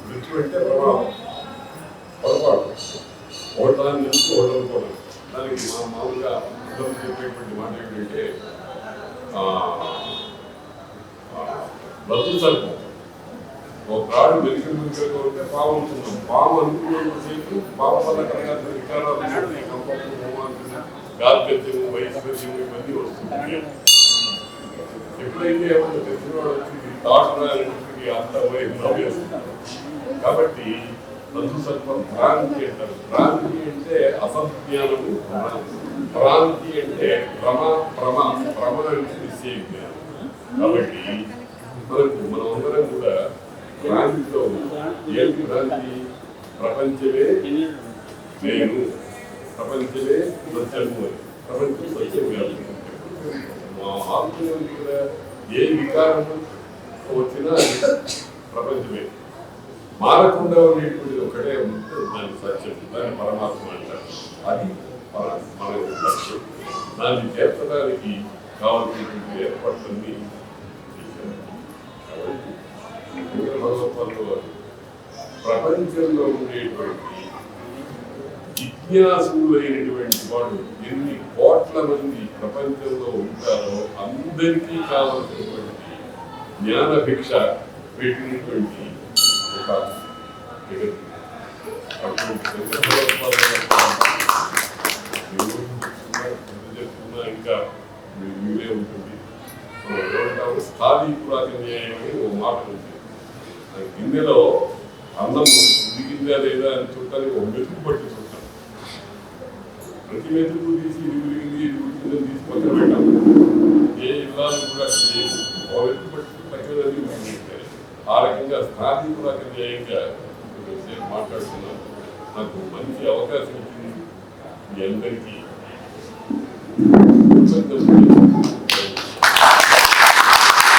మృత్యు అంటే ప్రమాదం, పొరపాటు, ఓటాన్ని నుంచి ఓడనుకోవడం. దానికి మామూలుగా చెప్పేటువంటి మాట ఏంటంటే బతుకు సర్పం. ఒక త్రాడు వెనుకలు ఉంటే పాము అనుకున్నాం. పాము అనుకున్నంతసేపు పాము వల్ల కలిగాల్సిన వికారాలు గాల్గత్యము, వైశ్వర్యము ఇవన్నీ వస్తుంది. ఎప్పుడైతే ఏమన్నా తెలిసిన వాడు వచ్చింది తాటకి అంత నవ్వేస్తున్నారు. కాబట్టి బంధు సత్వం భ్రాంతి అంటారు. భ్రాంతి అంటే అసజ్ఞానము, భ్రాంతి అంటే భ్రమ అంటే నిశ్చయ జ్ఞానం. కాబట్టి మనం అందరం కూడా భ్రాంతితో ఏంటి భ్రాంతి? ప్రపంచమే నేను, ప్రపంచమే సత్యము అని. ప్రపంచం సత్యం కాదు. మా ఆత్మీయ కూడా ఏ వికారం వచ్చినా ప్రపంచమే. మారకుండా ఉండేటువంటిది ఒకటే ఉంటే దాని సత్యం, దాన్ని పరమాత్మ అంటారు. అది మన లక్ష్యం. దాన్ని చేర్చడానికి కావాల్సినటువంటి ఏర్పాట్లన్నీ భగవత్పాదులు ప్రపంచంలో ఉండేటువంటి జిజ్ఞాసులైనటువంటి వాడు ఎన్ని కోట్ల మంది ప్రపంచంలో ఉంటారో అందరికీ కావాల్సినటువంటి జ్ఞాన భిక్ష పెట్టినటువంటి ఒక జగత్. ఇంకా మీరే ఉంటుంది. స్థాయి పురాత న్యాయం అని ఒక మాట ఉంది. గిన్నెలో అన్నం ఉడికిందా లేదా అని చూడటానికి ఒక మెతుకు పట్టి చూస్తాం. ప్రతి మెతుకు తీసి ఇది ఉడికింది ఇది ఉడికిందని తీసి పక్కన పెట్టాము. ఏ ఇల్లాలు కూడా ఒక మెతుకు పట్టి తగ్గినది ఉడికింటారు. ఆ రకంగా స్థాయి పురాత న్యాయంగా మాట్లాడుతున్నాను. నాకు మంచి అవకాశం ఇచ్చింది మీ అందరికీ.